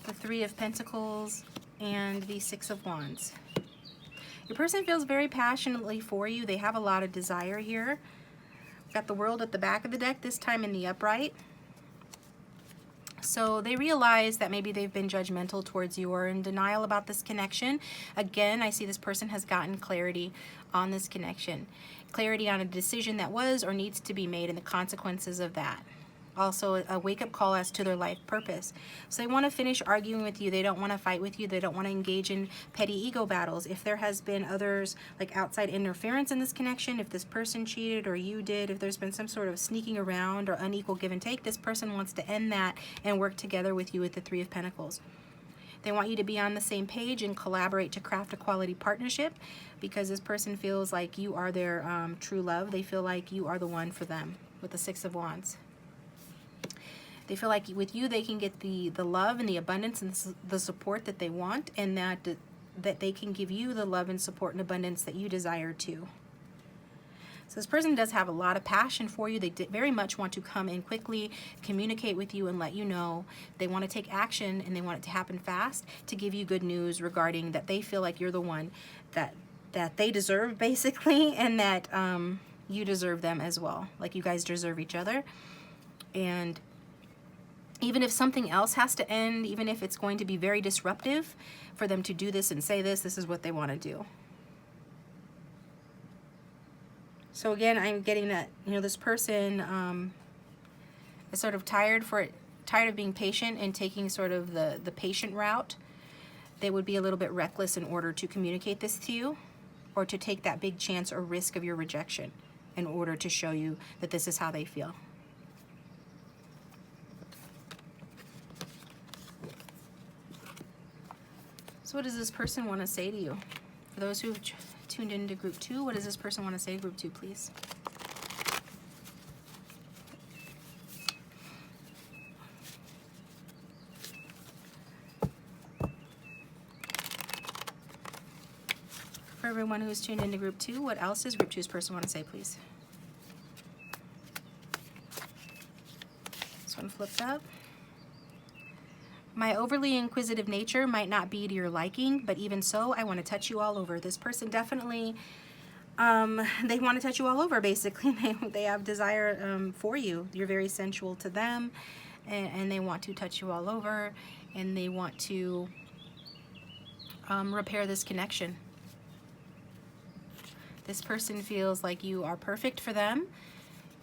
S1: The 3 of Pentacles and the 6 of Wands. Your person feels very passionately for you. They have a lot of desire here. We've got the World at the back of the deck, this time in the upright. So they realize that maybe they've been judgmental towards you or in denial about this connection. Again, I see this person has gotten clarity on this connection. Clarity on a decision that was or needs to be made and the consequences of that. Also a wake-up call as to their life purpose. So they want to finish arguing with you. They don't want to fight with you. They don't want to engage in petty ego battles. If there has been others, like outside interference in this connection, if this person cheated or you did, if there's been some sort of sneaking around or unequal give and take, this person wants to end that and work together with you with the 3 of Pentacles. They want you to be on the same page and collaborate to craft a quality partnership, because this person feels like you are their true love. They feel like you are the one for them with the 6 of Wands. They feel like with you they can get the love and the abundance and the support that they want, and that they can give you the love and support and abundance that you desire too. So this person does have a lot of passion for you. They very much want to come in quickly, communicate with you and let you know. They want to take action and they want it to happen fast to give you good news regarding that they feel like you're the one that they deserve, basically, and that you deserve them as well. Like you guys deserve each other. And even if something else has to end, even if it's going to be very disruptive for them to do this and say this is what they want to do. So again, I'm getting that, you know, this person is sort of tired of being patient and taking sort of the patient route. They would be a little bit reckless in order to communicate this to you, or to take that big chance or risk of your rejection in order to show you that this is how they feel. So what does this person want to say to you? For those who've tuned into group 2, what does this person want to say to group 2, please? For everyone who's tuned into group 2, what else does group 2's person want to say, please? This one flipped up. My overly inquisitive nature might not be to your liking, but even so, I want to touch you all over. This person definitely, they want to touch you all over, basically. They have desire for you. You're very sensual to them, and they want to touch you all over, and they want to repair this connection. This person feels like you are perfect for them.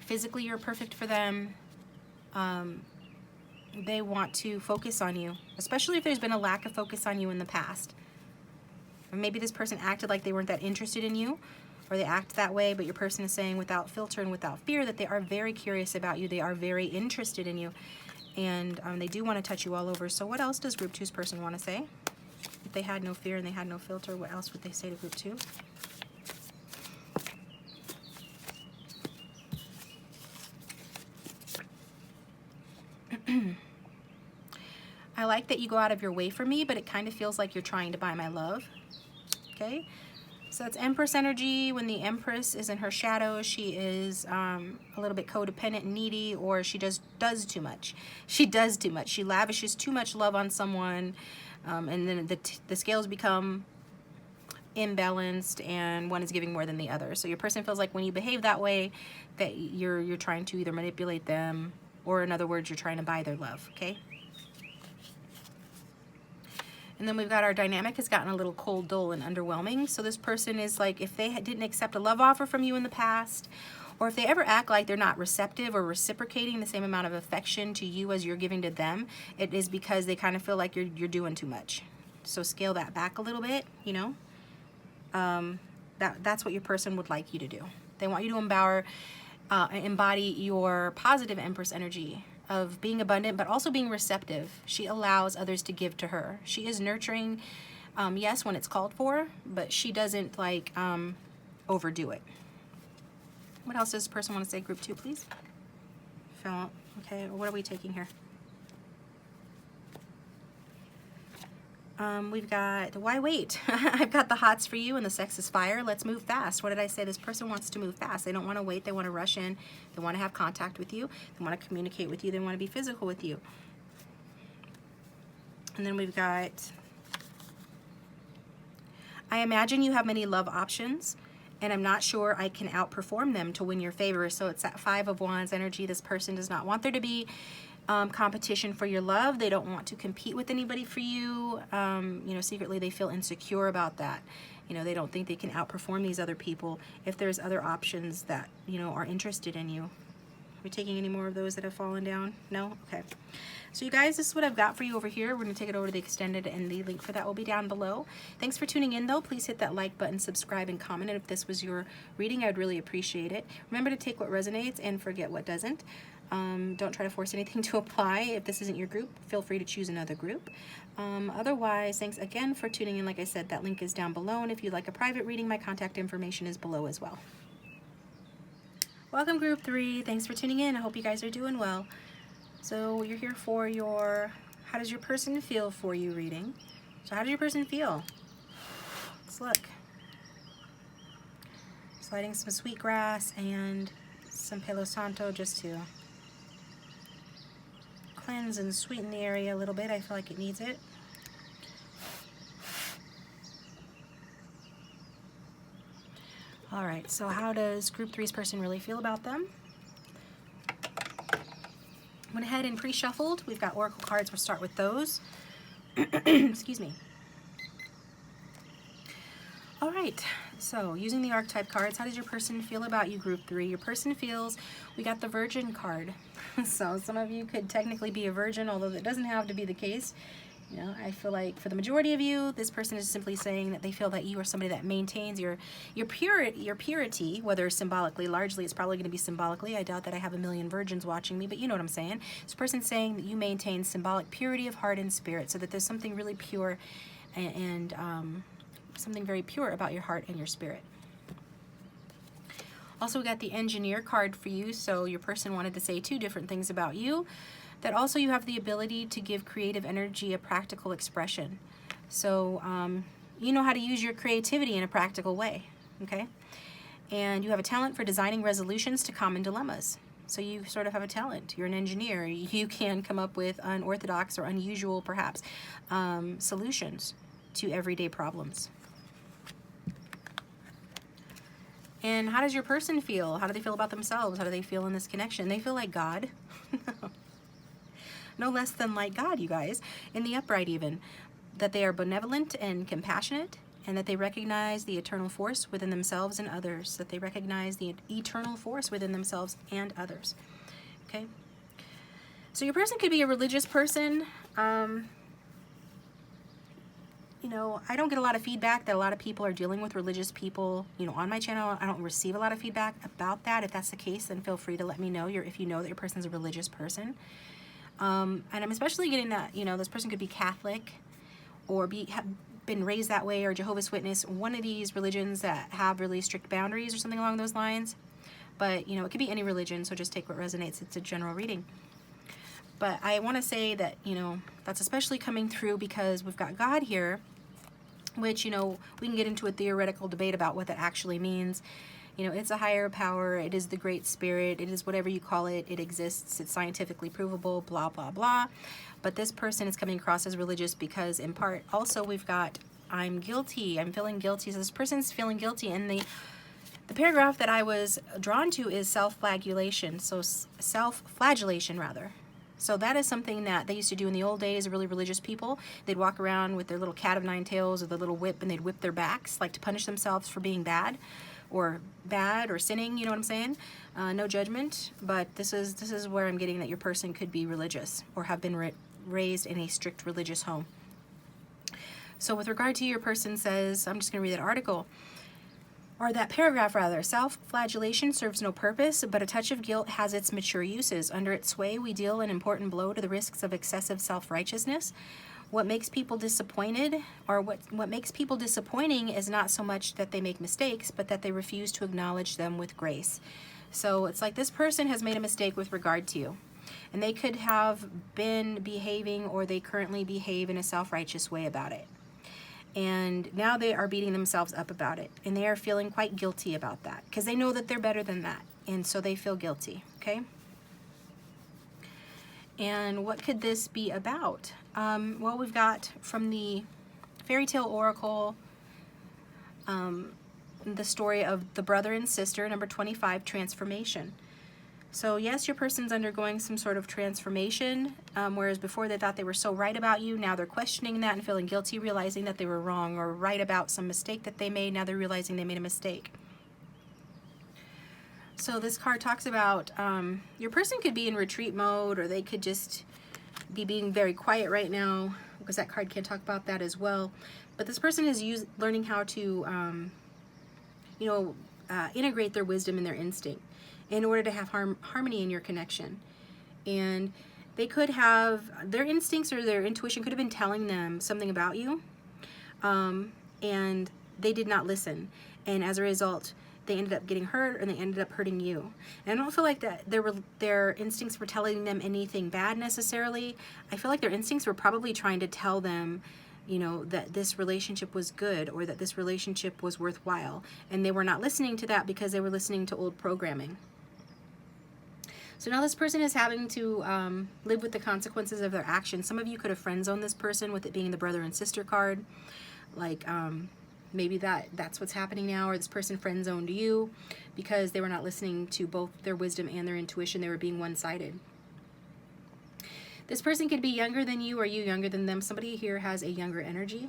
S1: Physically, you're perfect for them. They want to focus on you, especially if there's been a lack of focus on you in the past. Or maybe this person acted like they weren't that interested in you, or they act that way, but your person is saying without filter and without fear that they are very curious about you. They are very interested in you, and they do want to touch you all over. So what else does group 2's person want to say? If they had no fear and they had no filter, what else would they say to group 2? I like that you go out of your way for me, but it kind of feels like you're trying to buy my love. Okay, so it's Empress energy. When the Empress is in her shadow, she is a little bit codependent and needy, or she does too much. She does too much. She lavishes too much love on someone, and then the scales become imbalanced, and one is giving more than the other. So your person feels like when you behave that way, that you're trying to either manipulate them, or in other words, you're trying to buy their love. Okay. And then we've got our dynamic has gotten a little cold, dull, and underwhelming. So this person is like, if they didn't accept a love offer from you in the past, or if they ever act like they're not receptive or reciprocating the same amount of affection to you as you're giving to them, it is because they kind of feel like you're doing too much. So scale that back a little bit, you know. That's what your person would like you to do. They want you to embody your positive Empress energy of being abundant, but also being receptive. She allows others to give to her. She is nurturing Yes, when it's called for, but she doesn't like overdo it. What else does this person want to say? Group 2, please. Okay, what are we taking here? We've got, why wait? I've got the hots for you and the sex is fire. Let's move fast. What did I say? This person wants to move fast. They don't want to wait. They want to rush in. They want to have contact with you. They want to communicate with you. They want to be physical with you. And then we've got, I imagine you have many love options, and I'm not sure I can outperform them to win your favor. So it's that 5 of Wands energy. This person does not want there to be competition for your love. They don't want to compete with anybody for you. You know, secretly they feel insecure about that. You know, they don't think they can outperform these other people if there's other options that, you know, are interested in you. Are we taking any more of those that have fallen down? No? Okay. So you guys, this is what I've got for you over here. We're going to take it over to the extended, and the link for that will be down below. Thanks for tuning in, though. Please hit that like button, subscribe, and comment. And if this was your reading, I'd really appreciate it. Remember to take what resonates and forget what doesn't. Don't try to force anything to apply. If this isn't your group, feel free to choose another group. Otherwise, thanks again for tuning in. Like I said, that link is down below. And if you'd like a private reading, my contact information is below as well. Welcome, Group 3. Thanks for tuning in. I hope you guys are doing well. So you're here for your how does your person feel for you reading. So how does your person feel? Let's look. Sliding some sweetgrass and some Palo Santo just to cleanse and sweeten the area a little bit. I feel like it needs it. All right, so how does Group 3's person really feel about them? Went ahead and pre-shuffled. We've got oracle cards. We'll start with those. Excuse me. All right, so using the archetype cards, how does your person feel about you, Group 3? Your person feels, we got the Virgin card. So some of you could technically be a virgin, although that doesn't have to be the case. You know, I feel like for the majority of you, this person is simply saying that they feel that you are somebody that maintains your purity, whether symbolically, largely it's probably going to be symbolically. I doubt that I have a million virgins watching me, but you know what I'm saying. This person's saying that you maintain symbolic purity of heart and spirit, so that there's something really pure and something very pure about your heart and your spirit. Also, we got the Engineer card for you, so your person wanted to say 2 different things about you. That also you have the ability to give creative energy a practical expression. So you know how to use your creativity in a practical way, okay? And you have a talent for designing resolutions to common dilemmas. So you sort of have a talent. You're an engineer. You can come up with unorthodox or unusual, perhaps, solutions to everyday problems. And how does your person feel? How do they feel about themselves? How do they feel in this connection? They feel like God. No less than like God, you guys, in the upright even. That they are benevolent and compassionate, and that they recognize the eternal force within themselves and others. That they recognize the eternal force within themselves and others. Okay? So your person could be a religious person. You know, I don't get a lot of feedback that a lot of people are dealing with religious people, you know, on my channel. I don't receive a lot of feedback about that. If that's the case, then feel free to let me know if you know that your person's a religious person. And I'm especially getting that, you know, this person could be Catholic or have been raised that way, or Jehovah's Witness, one of these religions that have really strict boundaries or something along those lines. But, you know, it could be any religion, so just take what resonates. It's a general reading. But I want to say that, you know, that's especially coming through because we've got God here, which, you know, we can get into a theoretical debate about what that actually means. You know, it's a higher power, it is the Great Spirit, it is whatever you call it, it exists, it's scientifically provable, blah, blah, blah. But this person is coming across as religious because, in part, also we've got, I'm guilty, I'm feeling guilty. So this person's feeling guilty, and the paragraph that I was drawn to is self-flagellation, so self-flagellation, rather. So that is something that they used to do in the old days, really religious people. They'd walk around with their little cat of 9 tails or their little whip, and they'd whip their backs, like to punish themselves for being bad or sinning, you know what I'm saying? No judgment, but this is where I'm getting that your person could be religious or have been raised in a strict religious home. So with regard to your person says, I'm just going to read that article, or that paragraph rather, self-flagellation serves no purpose, but a touch of guilt has its mature uses. Under its sway, we deal an important blow to the risks of excessive self-righteousness. What makes people disappointed, or what makes people disappointing, is not so much that they make mistakes, but that they refuse to acknowledge them with grace. So it's like this person has made a mistake with regard to you. And they could have been behaving, or they currently behave in a self-righteous way about it. And now they are beating themselves up about it. And they are feeling quite guilty about that, because they know that they're better than that. And so they feel guilty, okay? And what could this be about? Well, we've got from the Fairy Tale Oracle, the story of the brother and sister, number 25, transformation. So yes, your person's undergoing some sort of transformation, whereas before they thought they were so right about you. Now they're questioning that and feeling guilty, realizing that they were wrong, or right about some mistake that they made. Now they're realizing they made a mistake. So this card talks about your person could be in retreat mode, or they could just be being very quiet right now, because that card can talk about that as well. But this person is learning how to integrate their wisdom and their instinct in order to have harmony in your connection. And they could have, their instincts or their intuition could have been telling them something about you, and they did not listen. And as a result, they ended up getting hurt, and they ended up hurting you. And I don't feel like that their instincts were telling them anything bad necessarily. I feel like their instincts were probably trying to tell them, you know, that this relationship was good, or that this relationship was worthwhile. And they were not listening to that because they were listening to old programming. So now this person is having to live with the consequences of their actions. Some of you could have friend-zoned this person, with it being the brother and sister card. Like, maybe that's what's happening now, or this person friend-zoned you because they were not listening to both their wisdom and their intuition. They were being one-sided. This person could be younger than you, or you younger than them. Somebody here has a younger energy.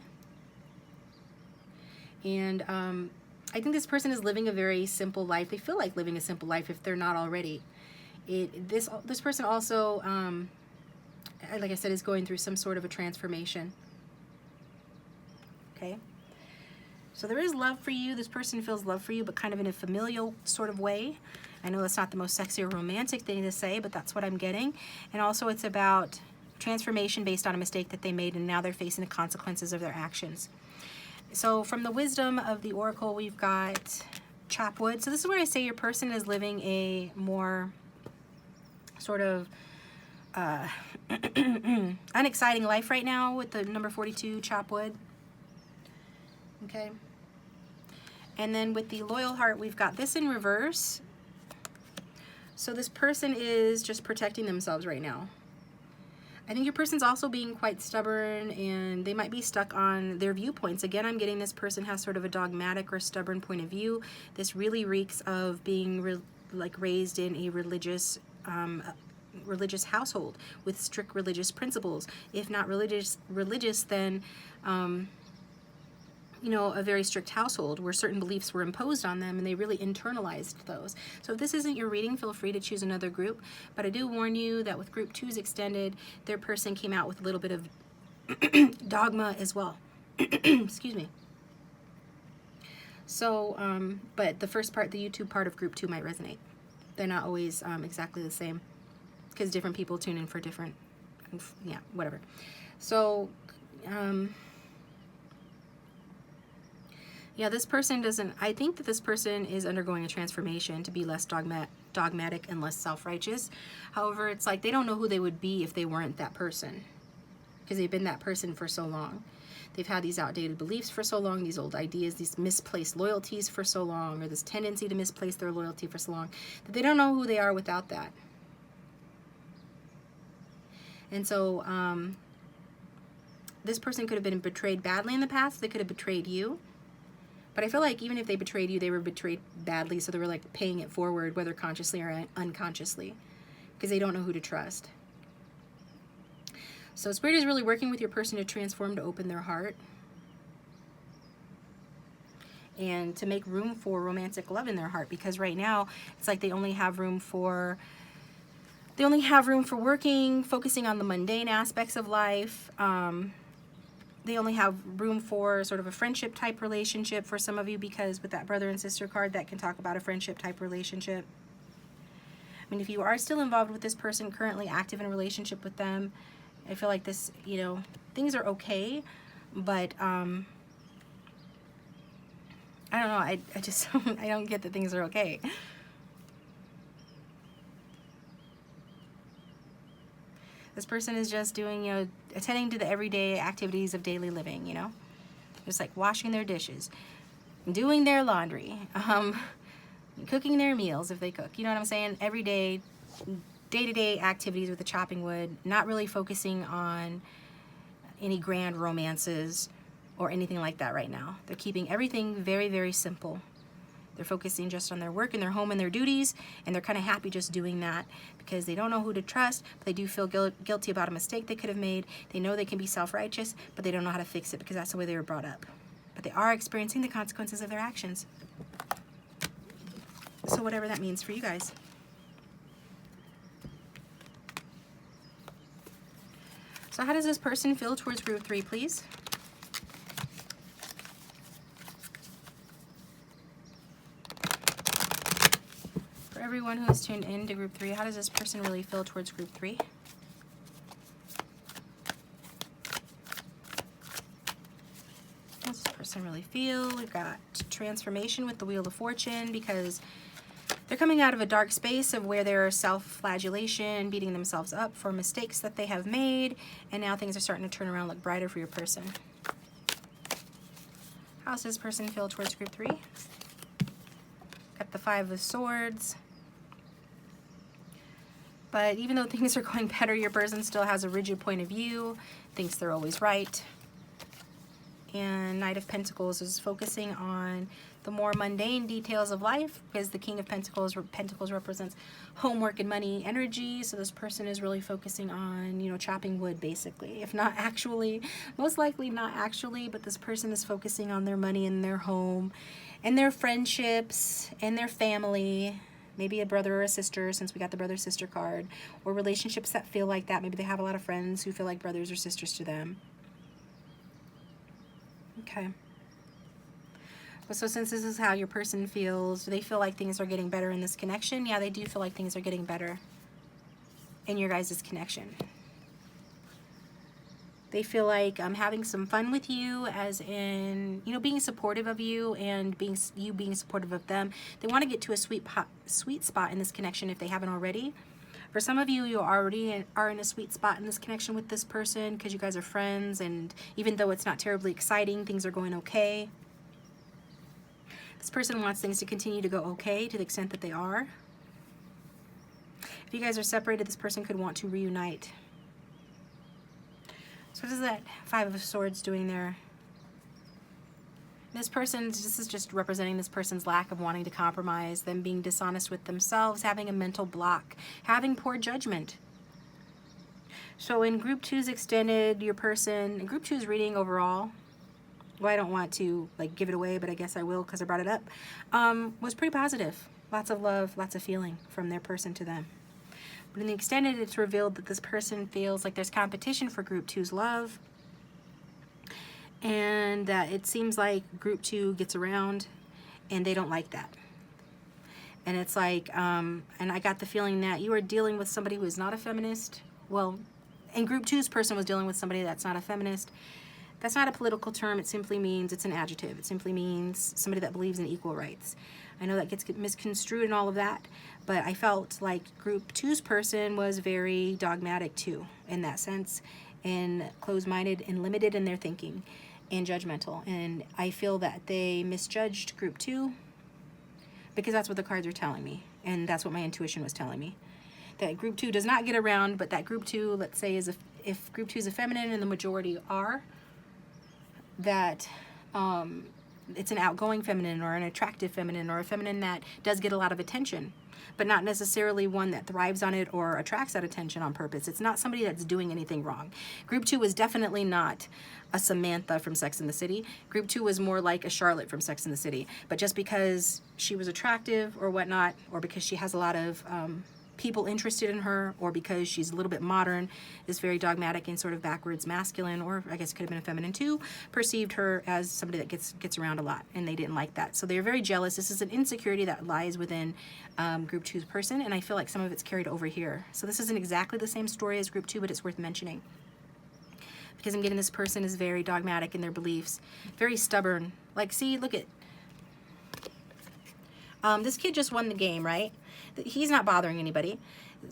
S1: And I think this person is living a very simple life. They feel like living a simple life if they're not already. This person also, like I said, is going through some sort of a transformation. Okay? So there is love for you. This person feels love for you, but kind of in a familial sort of way. I know that's not the most sexy or romantic thing to say, but that's what I'm getting. And also it's about transformation based on a mistake that they made, and now they're facing the consequences of their actions. So from the wisdom of the Oracle, we've got chop wood. So this is where I say your person is living a more sort of unexciting life right now with the number 42, chop wood. Okay. And then with the loyal heart, we've got this in reverse. So this person is just protecting themselves right now. I think your person's also being quite stubborn, and they might be stuck on their viewpoints. Again, I'm getting this person has sort of a dogmatic or stubborn point of view. This really reeks of being raised in a religious household with strict religious principles. If not religious, then you know, a very strict household where certain beliefs were imposed on them, and they really internalized those. So if this isn't your reading, feel free to choose another group. But I do warn you that with group 2's extended, their person came out with a little bit of dogma as well. Excuse me. So, but the first part, the YouTube part of group 2 might resonate. They're not always exactly the same, because different people tune in for different, yeah, whatever. So, yeah, this person doesn't, I think that this person is undergoing a transformation to be less dogmatic and less self-righteous. However, it's like they don't know who they would be if they weren't that person, because they've been that person for so long. They've had these outdated beliefs for so long, these old ideas, these misplaced loyalties for so long, or this tendency to misplace their loyalty for so long, that they don't know who they are without that. And so this person could have been betrayed badly in the past. They could have betrayed you. But I feel like even if they betrayed you, they were betrayed badly, so they were like paying it forward, whether consciously or unconsciously, because they don't know who to trust. So Spirit is really working with your person to transform, to open their heart, and to make room for romantic love in their heart, because right now it's like they only have room for working, focusing on the mundane aspects of life. They only have room for sort of a friendship type relationship for some of you, because with that brother and sister card, that can talk about a friendship type relationship. I mean, if you are still involved with this person, currently active in a relationship with them, I feel like this, you know, things are okay, but I don't know, I just I don't get that things are okay. This person is just doing, you know, attending to the everyday activities of daily living, you know, just like washing their dishes, doing their laundry, cooking their meals if they cook, you know what I'm saying? Everyday, day-to-day activities with the chopping wood, not really focusing on any grand romances or anything like that right now. They're keeping everything very, very simple. They're focusing just on their work and their home and their duties, and they're kind of happy just doing that because they don't know who to trust, but they do feel guilty about a mistake they could have made. They know they can be self-righteous, but they don't know how to fix it because that's the way they were brought up. But they are experiencing the consequences of their actions. So whatever that means for you guys. So how does this person feel towards group 3, please? For everyone who is tuned in to group 3, how does this person really feel towards group 3? How does this person really feel? We've got transformation with the Wheel of Fortune because they're coming out of a dark space of where they're self-flagellation, beating themselves up for mistakes that they have made, and now things are starting to turn around, look brighter for your person. How does this person feel towards group 3? Got the 5 of Swords. But even though things are going better, your person still has a rigid point of view, thinks they're always right. And Knight of Pentacles is focusing on the more mundane details of life because the King of Pentacles represents homework and money energy. So this person is really focusing on, you know, chopping wood basically. If not actually, most likely not actually, but this person is focusing on their money and their home and their friendships and their family. Maybe a brother or a sister, since we got the brother-sister card, or relationships that feel like that. Maybe they have a lot of friends who feel like brothers or sisters to them. Okay. So since this is how your person feels, do they feel like things are getting better in this connection? Yeah, they do feel like things are getting better in your guys' connection. They feel like having some fun with you, as in, you know, being supportive of you and being supportive of them. They want to get to a sweet spot in this connection if they haven't already. For some of you, you already are in a sweet spot in this connection with this person because you guys are friends, and even though it's not terribly exciting, things are going okay. This person wants things to continue to go okay to the extent that they are. If you guys are separated, this person could want to reunite. So what is that 5 of Swords doing there? This is just representing this person's lack of wanting to compromise, them being dishonest with themselves, having a mental block, having poor judgment. So in group 2's extended, your person, group 2's reading overall, well, I don't want to like give it away, but I guess I will because I brought it up, was pretty positive. Lots of love, lots of feeling from their person to them. But in the extended, it's revealed that this person feels like there's competition for group 2's love, and that it seems like group 2 gets around and they don't like that. And it's like, and I got the feeling that you are dealing with somebody who is not a feminist. Well, and group 2's person was dealing with somebody that's not a feminist. That's not a political term. It simply means, it's an adjective. It simply means somebody that believes in equal rights. I know that gets misconstrued and all of that, but I felt like group 2's person was very dogmatic too, in that sense, and closed-minded and limited in their thinking and judgmental. And I feel that they misjudged group 2 because that's what the cards are telling me, and that's what my intuition was telling me. That group 2 does not get around, but that group 2, let's say, if group 2 is a feminine and the majority are, that it's an outgoing feminine or an attractive feminine or a feminine that does get a lot of attention, but not necessarily one that thrives on it or attracts that attention on purpose. It's not somebody that's doing anything wrong. Group 2 was definitely not a Samantha from Sex and the City. Group 2 was more like a Charlotte from Sex and the City, but just because she was attractive or whatnot, or because she has a lot of people interested in her, or because she's a little bit modern, is very dogmatic and sort of backwards masculine, or I guess could have been a feminine too, perceived her as somebody that gets around a lot, and they didn't like that. So they're very jealous. This is an insecurity that lies within group 2's person, and I feel like some of it's carried over here. So this isn't exactly the same story as group 2, but it's worth mentioning. because I'm getting this person is very dogmatic in their beliefs, very stubborn. Like, see, look at, this kid just won the game, right? He's not bothering anybody.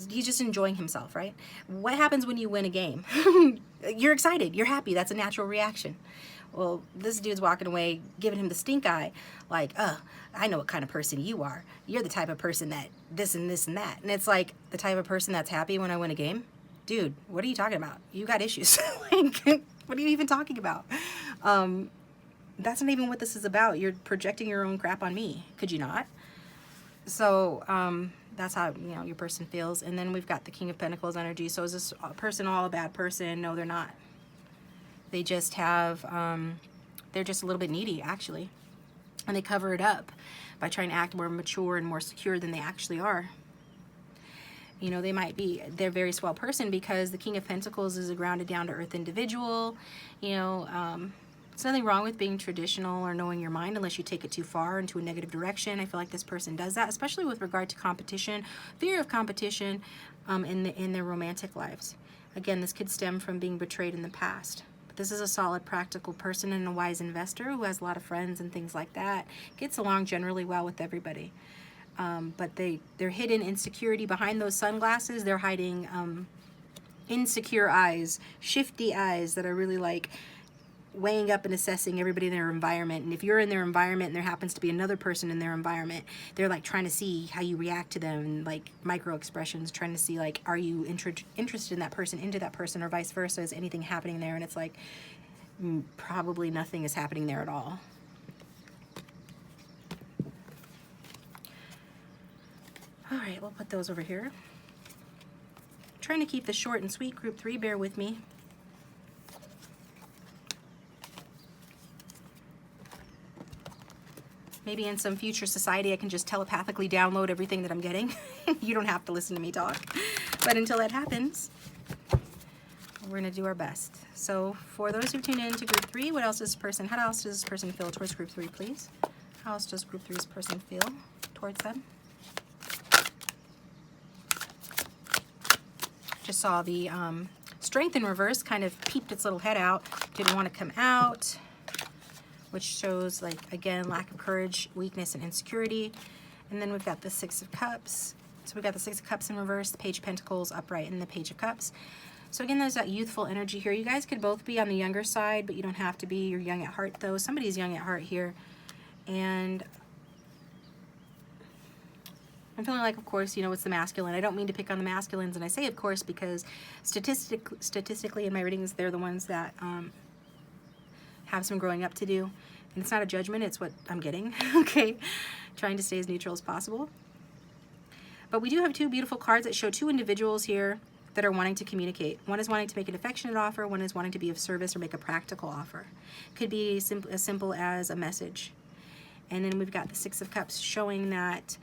S1: He's just enjoying himself, right? What happens when you win a game? You're excited, you're happy, that's a natural reaction. Well, this dude's walking away, giving him the stink eye, like, I know what kind of person you are. You're the type of person that this and this and that. And it's like, the type of person that's happy when I win a game? Dude, what are you talking about? You got issues. Like, what are you even talking about? That's not even what this is about. You're projecting your own crap on me. Could you not? So, that's how, you know, your person feels. And then we've got the King of Pentacles energy. So is this person all a bad person? No, they're not. They just have, they're just a little bit needy, actually. And they cover it up by trying to act more mature and more secure than they actually are. You know, they're a very swell person because the King of Pentacles is a grounded, down-to-earth individual. You know, there's nothing wrong with being traditional or knowing your mind unless you take it too far into a negative direction. I feel like this person does that, especially with regard to competition, fear of competition in their romantic lives. Again, this could stem from being betrayed in the past. This is a solid, practical person and a wise investor who has a lot of friends and things like that. Gets along generally well with everybody. But their hidden insecurity behind those sunglasses, they're hiding insecure eyes, shifty eyes that are really like weighing up and assessing everybody in their environment. And if you're in their environment and there happens to be another person in their environment, they're like trying to see how you react to them, and like micro expressions, trying to see like, are you interested in that person, into that person, or vice versa? Is anything happening there? And it's like, probably nothing is happening there at all. All right, we'll put those over here. I'm trying to keep this short and sweet, group 3, bear with me. Maybe in some future society I can just telepathically download everything that I'm getting. You don't have to listen to me talk. But until that happens, we're going to do our best. So for those who tune in to group 3, what else does this person, how else does this person feel towards group 3, please? How else does group 3's person feel towards them? Just saw the strength in reverse kind of peeped its little head out, didn't want to come out, which shows, like, again, lack of courage, weakness, and insecurity. And then we've got the 6 of Cups. So we've got the 6 of Cups in reverse, the Page of Pentacles upright, and the Page of Cups. So again, there's that youthful energy here. You guys could both be on the younger side, but you don't have to be. You're young at heart, though. Somebody's young at heart here. And I'm feeling like, of course, you know, it's the masculine. I don't mean to pick on the masculines, and I say of course because statistically in my readings, they're the ones that have some growing up to do. And it's not a judgment, it's what I'm getting, okay? Trying to stay as neutral as possible. But we do have 2 beautiful cards that show 2 individuals here that are wanting to communicate. One is wanting to make an affectionate offer, one is wanting to be of service or make a practical offer. Could be as simple as a message. And then we've got the 6 of Cups showing that,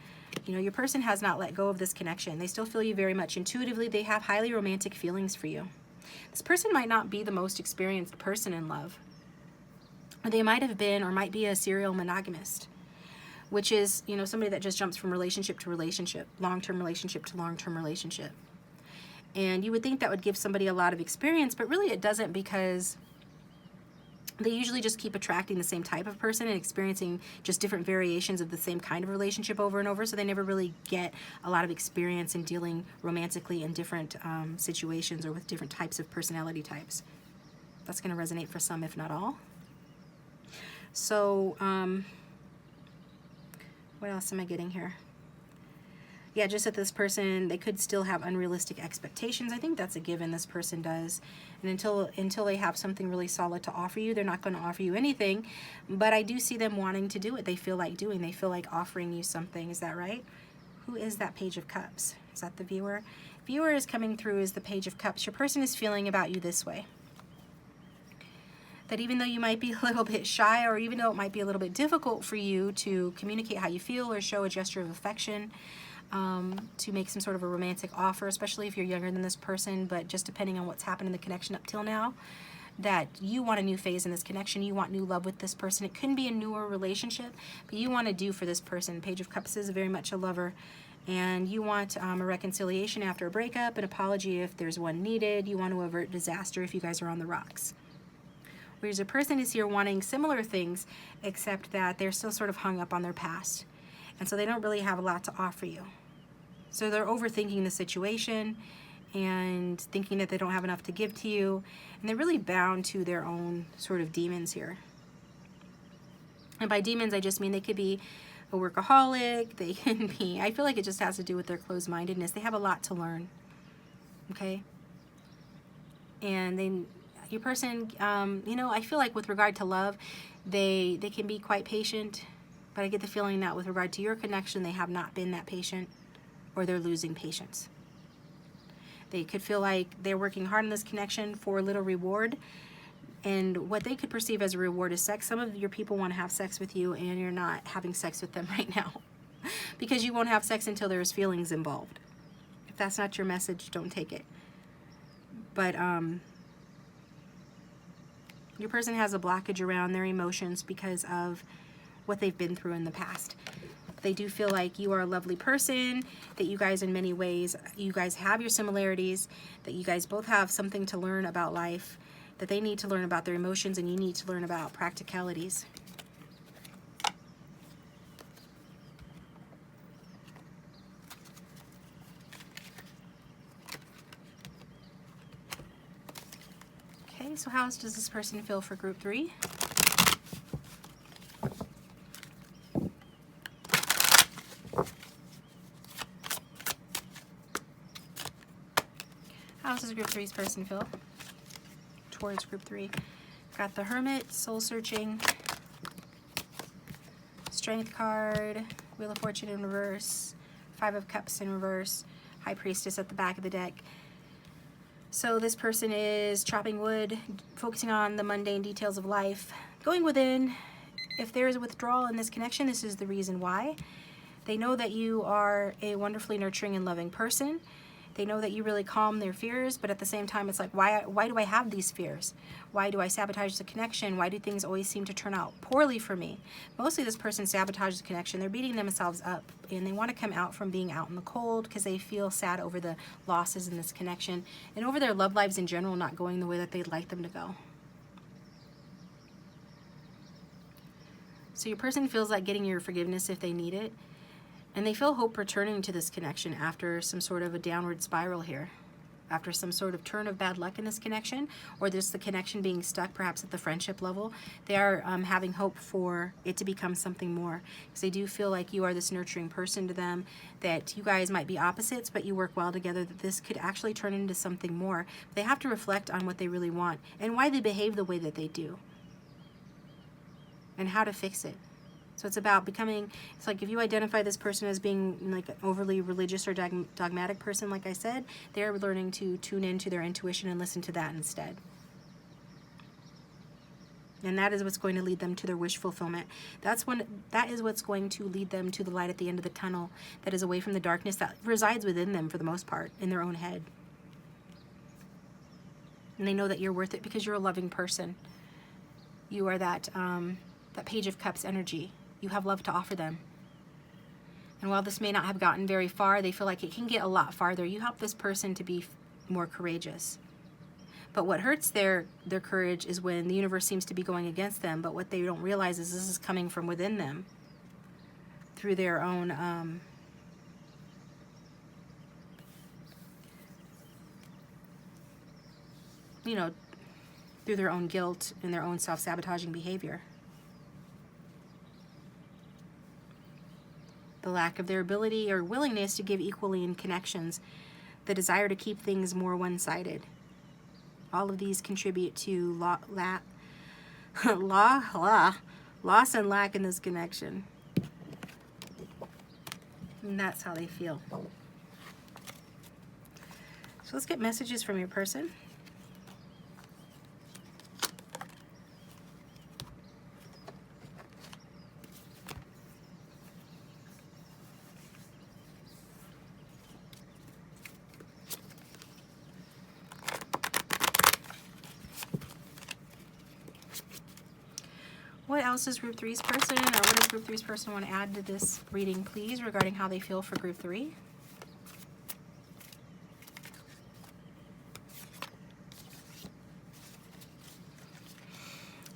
S1: you know, your person has not let go of this connection. They still feel you very much. Intuitively, they have highly romantic feelings for you. This person might not be the most experienced person in love. They might have been or might be a serial monogamist, which is, you know, somebody that just jumps from relationship to relationship, long-term relationship to long-term relationship. And you would think that would give somebody a lot of experience, but really it doesn't, because they usually just keep attracting the same type of person and experiencing just different variations of the same kind of relationship over and over, so they never really get a lot of experience in dealing romantically in different situations or with different types of personality types. That's going to resonate for some, if not all. So, what else am I getting here? Yeah, just that this person, they could still have unrealistic expectations. I think that's a given, this person does. And until they have something really solid to offer you, they're not going to offer you anything. But I do see them wanting to do what they feel like doing. They feel like offering you something. Is that right? Who is that Page of Cups? Is that the viewer? Viewer is coming through as the Page of Cups. Your person is feeling about you this way. That even though you might be a little bit shy, or even though it might be a little bit difficult for you to communicate how you feel or show a gesture of affection, to make some sort of a romantic offer, especially if you're younger than this person, but just depending on what's happened in the connection up till now, that you want a new phase in this connection, you want new love with this person. It couldn't be a newer relationship, but you want to do for this person. Page of Cups is very much a lover, and you want a reconciliation after a breakup, an apology if there's one needed. You want to avert disaster if you guys are on the rocks. Whereas a person is here wanting similar things, except that they're still sort of hung up on their past. And so they don't really have a lot to offer you. So they're overthinking the situation and thinking that they don't have enough to give to you. And they're really bound to their own sort of demons here. And by demons, I just mean they could be a workaholic. They can be, I feel like it just has to do with their closed-mindedness. They have a lot to learn. Okay? And then your person, you know, I feel like with regard to love, they can be quite patient, but I get the feeling that with regard to your connection, they have not been that patient, or they're losing patience. They could feel like they're working hard on this connection for a little reward, and what they could perceive as a reward is sex. Some of your people want to have sex with you, and you're not having sex with them right now because you won't have sex until there's feelings involved. If that's not your message, don't take it. But your person has a blockage around their emotions because of what they've been through in the past. They do feel like you are a lovely person, that you guys in many ways, you guys have your similarities, that you guys both have something to learn about life, that they need to learn about their emotions and you need to learn about practicalities. Okay, so how does this person feel for group 3? How does group 3's person feel towards group 3? Got the Hermit, Soul Searching, Strength card, Wheel of Fortune in reverse, 5 of Cups in reverse, High Priestess at the back of the deck. So this person is chopping wood, focusing on the mundane details of life, going within. If there is a withdrawal in this connection, this is the reason why. They know that you are a wonderfully nurturing and loving person. They know that you really calm their fears, but at the same time, it's like, why do I have these fears? Why do I sabotage the connection? Why do things always seem to turn out poorly for me? Mostly this person sabotages the connection. They're beating themselves up, and they want to come out from being out in the cold because they feel sad over the losses in this connection and over their love lives in general not going the way that they'd like them to go. So your person feels like getting your forgiveness if they need it. And they feel hope returning to this connection after some sort of a downward spiral here. After some sort of turn of bad luck in this connection, or just the connection being stuck perhaps at the friendship level, they are having hope for it to become something more. Because they do feel like you are this nurturing person to them, that you guys might be opposites, but you work well together, that this could actually turn into something more. They have to reflect on what they really want and why they behave the way that they do. And how to fix it. So it's about becoming, it's like if you identify this person as being like an overly religious or dogmatic person, like I said, they're learning to tune into their intuition and listen to that instead. And that is what's going to lead them to their wish fulfillment. That is what's going to lead them to the light at the end of the tunnel, that is away from the darkness that resides within them for the most part, in their own head. And they know that you're worth it because you're a loving person. You are that Page of Cups energy. You have love to offer them. And while this may not have gotten very far, they feel like it can get a lot farther. You help this person to be more courageous. But what hurts their courage is when the universe seems to be going against them, but what they don't realize is this is coming from within them through their own through their own guilt and their own self-sabotaging behavior. The lack of their ability or willingness to give equally in connections, the desire to keep things more one-sided. All of these contribute to loss and lack in this connection. And that's how they feel. So let's get messages from your person. What else is Group 3's person, or what does Group 3's person want to add to this reading, please, regarding how they feel for Group 3?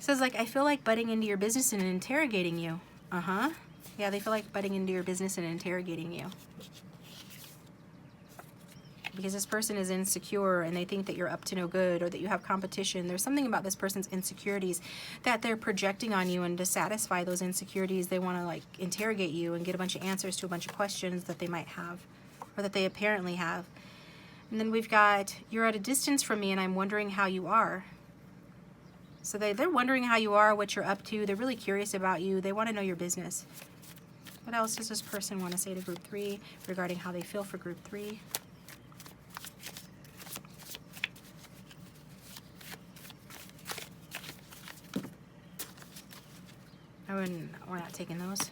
S1: says, like, I feel like butting into your business and interrogating you. Yeah, they feel like butting into your business and interrogating you. Because this person is insecure and they think that you're up to no good or that you have competition. There's something about this person's insecurities that they're projecting on you, and to satisfy those insecurities, they want to like interrogate you and get a bunch of answers to a bunch of questions that they might have, or that they apparently have. And then we've got, you're at a distance from me and I'm wondering how you are. So they're wondering how you are, what you're up to. They're really curious about you. They want to know your business. What else does this person want to say to group 3 regarding how they feel for group 3? We're not taking those.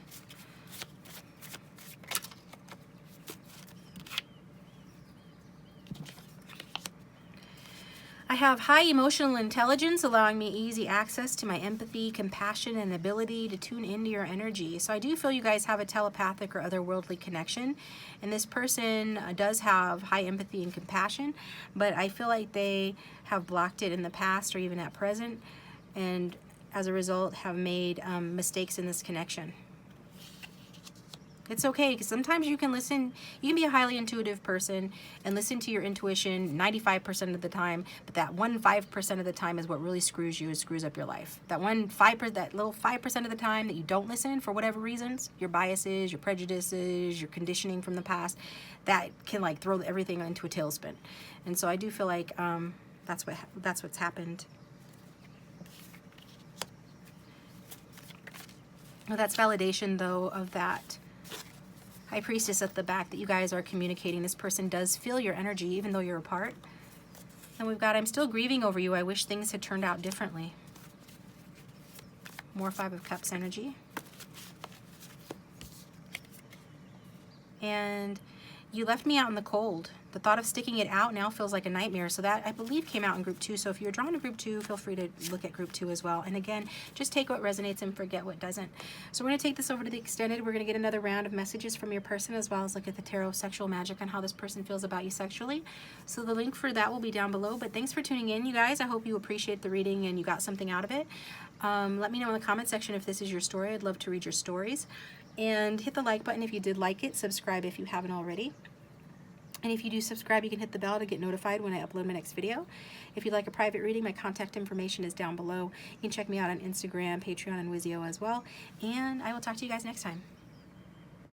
S1: I have high emotional intelligence, allowing me easy access to my empathy, compassion, and ability to tune into your energy. So I do feel you guys have a telepathic or otherworldly connection. And this person does have high empathy and compassion, but I feel like they have blocked it in the past or even at present, and as a result have made mistakes in this connection. It's okay, because sometimes you can listen, you can be a highly intuitive person and listen to your intuition 95% of the time, but that 5% of the time is what really screws you, and screws up your life. That little 5% of the time that you don't listen for whatever reasons, your biases, your prejudices, your conditioning from the past, that can like throw everything into a tailspin. And so I do feel like that's what's happened. Well, that's validation though of that High Priestess at the back, that you guys are communicating. This person does feel your energy even though you're apart. And we've got, I'm still grieving over you. I wish things had turned out differently. More 5 of Cups energy. And you left me out in the cold. The thought of sticking it out now feels like a nightmare. So that, I believe, came out in group 2. So if you're drawn to group 2, feel free to look at group 2 as well. And again, just take what resonates and forget what doesn't. So we're going to take this over to the extended. We're going to get another round of messages from your person, as well as look at the tarot sexual magic on how this person feels about you sexually. So the link for that will be down below. But thanks for tuning in, you guys. I hope you appreciate the reading and you got something out of it. Let me know in the comment section if this is your story. I'd love to read your stories. And hit the like button if you did like it. Subscribe if you haven't already. And if you do subscribe, you can hit the bell to get notified when I upload my next video. If you'd like a private reading, my contact information is down below. You can check me out on Instagram, Patreon, and Wizio as well. And I will talk to you guys next time.